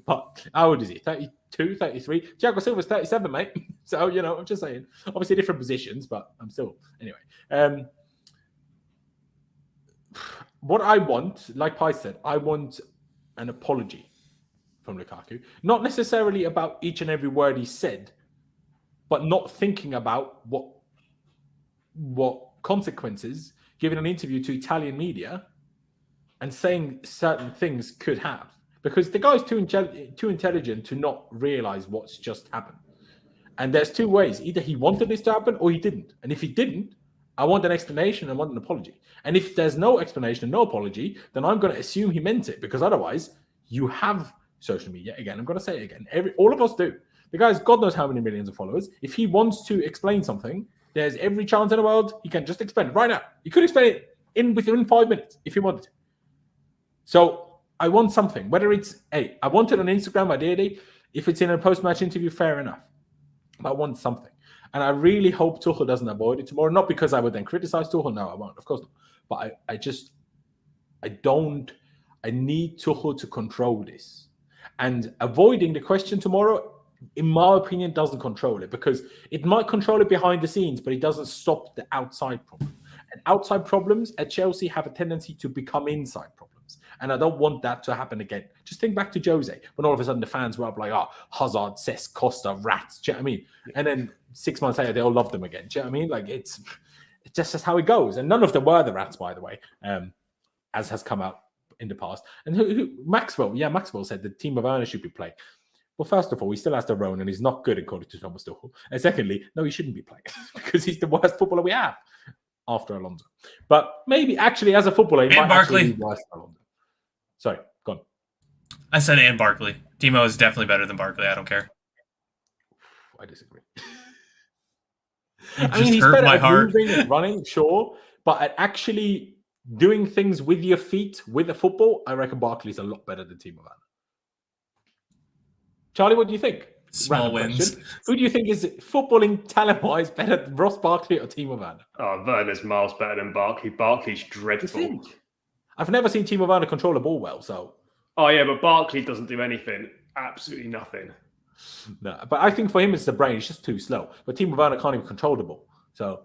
but how old is he? 32, 33? Thiago Silva's 37, mate. So, I'm just saying. Obviously different positions, but I'm still... Anyway. What I want, like Pi said, I want an apology from Lukaku. Not necessarily about each and every word he said, but not thinking about what consequences giving an interview to Italian media and saying certain things could have. Because the guy's too intelligent to not realize what's just happened. And there's two ways. Either he wanted this to happen or he didn't. And if he didn't, I want an explanation. I want an apology. And if there's no explanation and no apology, then I'm going to assume he meant it. Because otherwise, you have social media. Again, I'm going to say it again. All of us do. The guy's God knows how many millions of followers. If he wants to explain something, there's every chance in the world he can just explain it right now. He could explain it within 5 minutes if he wanted to. So I want something. Whether it's, hey, I want it on Instagram, ideally. If it's in a post-match interview, fair enough. But I want something. And I really hope Tuchel doesn't avoid it tomorrow. Not because I would then criticize Tuchel. No, I won't. Of course not. But I need Tuchel to control this. And avoiding the question tomorrow, in my opinion, doesn't control it. Because it might control it behind the scenes, but it doesn't stop the outside problem. And outside problems at Chelsea have a tendency to become inside problems. And I don't want that to happen again. Just think back to Jose, when all of a sudden the fans were up like, Hazard, Cesc, Costa, rats. Do you know what I mean? And then 6 months later, they all loved them again. Do you know what I mean? Like, it's just how it goes. And none of them were the rats, by the way, as has come out in the past. And Maxwell said the team of Werner should be playing. Well, first of all, he still has to roam, and he's not good according to Thomas Tuchel. And secondly, no, he shouldn't be playing because he's the worst footballer we have after Alonso. But maybe actually, as a footballer, he and might Barkley. actually be worse than Alonso. Sorry, go on. I said and Barkley. Timo is definitely better than Barkley. I don't care. I disagree. You I mean, just he's hurt better my at heart. moving and running, sure, but at actually doing things with your feet, with a football, I reckon Barkley's a lot better than Timo Werner. Charlie, what do you think? Small Random wins. question. Who do you think is footballing talent-wise better than Ross Barkley or Timo Werner? Oh, Werner's miles better than Barkley. Barkley's You dreadful. think? I've never seen Timo Werner control a ball well, so... Oh, yeah, but Barkley doesn't do anything. Absolutely nothing. No, but I think for him, it's the brain. He's just too slow. But Timo Werner can't even control the ball. So...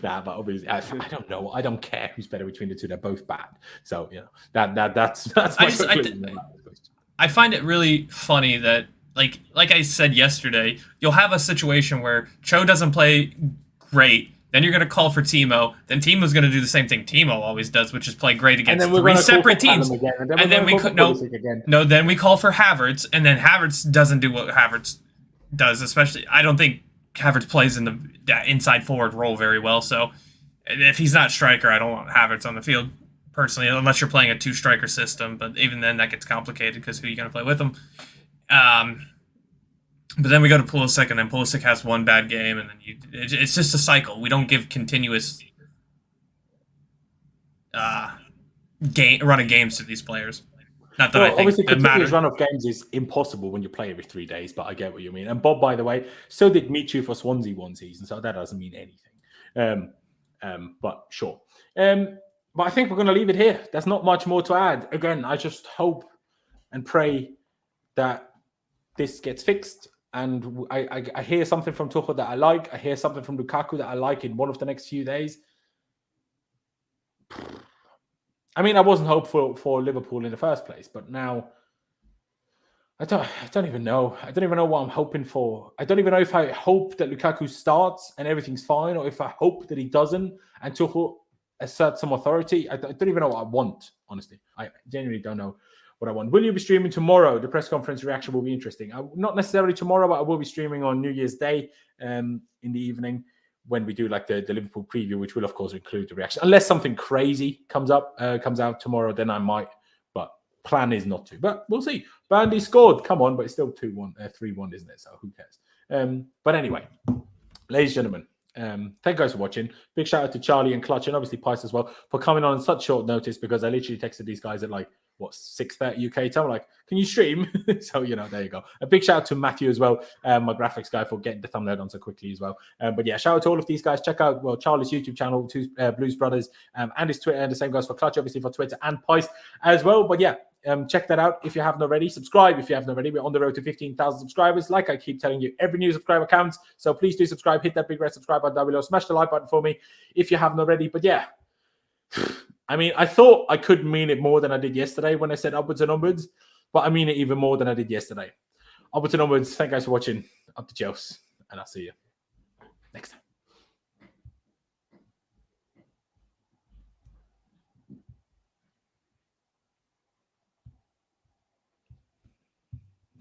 but obviously, I don't know. I don't care who's better between the two. They're both bad. So, that's my conclusion on that question. I find it really funny that like I said yesterday, you'll have a situation where Cho doesn't play great. Then you're going to call for Timo. Then Timo's going to do the same thing Timo always does, which is play great against three separate teams. Then we call for Havertz, and then Havertz doesn't do what Havertz does. Especially, I don't think Havertz plays in that inside forward role very well. So if he's not striker, I don't want Havertz on the field personally, unless you're playing a 2-striker system. But even then, that gets complicated because who are you going to play with him? But then we go to Pulisic, and then Pulisic has one bad game, and then it's just a cycle. We don't give continuous run of games to these players. Not that I think obviously, it matters. continuous run of games is impossible when you play every 3 days, but I get what you mean. And Bob, by the way, so did Michu for Swansea one season, so that doesn't mean anything. But sure. But I think we're going to leave it here. There's not much more to add. Again, I just hope and pray that this gets fixed. And I hear something from Tuchel that I like. I hear something from Lukaku that I like in one of the next few days. I mean, I wasn't hopeful for Liverpool in the first place, but now I don't even know. I don't even know what I'm hoping for. I don't even know if I hope that Lukaku starts and everything's fine, or if I hope that he doesn't and Tuchel asserts some authority. I don't even know what I want, honestly. I genuinely don't know what I want. Will you be streaming tomorrow? The press conference reaction will be interesting. Not necessarily tomorrow, but I will be streaming on New Year's Day in the evening when we do like the Liverpool preview, which will of course include the reaction. Unless something crazy comes out tomorrow, then I might. But plan is not to. But we'll see. Burnley scored. Come on, but it's still 3-1, isn't it? So who cares? But anyway, ladies and gentlemen, thank you guys for watching. Big shout out to Charlie and Clutch and obviously Pys as well for coming on such short notice, because I literally texted these guys at 6:30 UK time. Like, can you stream? So there you go. A big shout out to Matthew as well, my graphics guy, for getting the thumbnail on so quickly as well. But yeah, shout out to all of these guys. Check out Charlie's YouTube channel, Blues Brothers, and his Twitter, and the same goes for Clutch, obviously, for Twitter and Pys as well. But yeah, check that out if you haven't already. Subscribe if you haven't already. We're on the road to 15,000 subscribers. Like I keep telling you, every new subscriber counts. So please do subscribe. Hit that big red subscribe button down below. Smash the like button for me if you haven't already. But yeah, I mean, I thought I could mean it more than I did yesterday when I said upwards and onwards, but I mean it even more than I did yesterday. Upwards and onwards. Thank you guys for watching. Up to Chelsea, and I'll see you next time.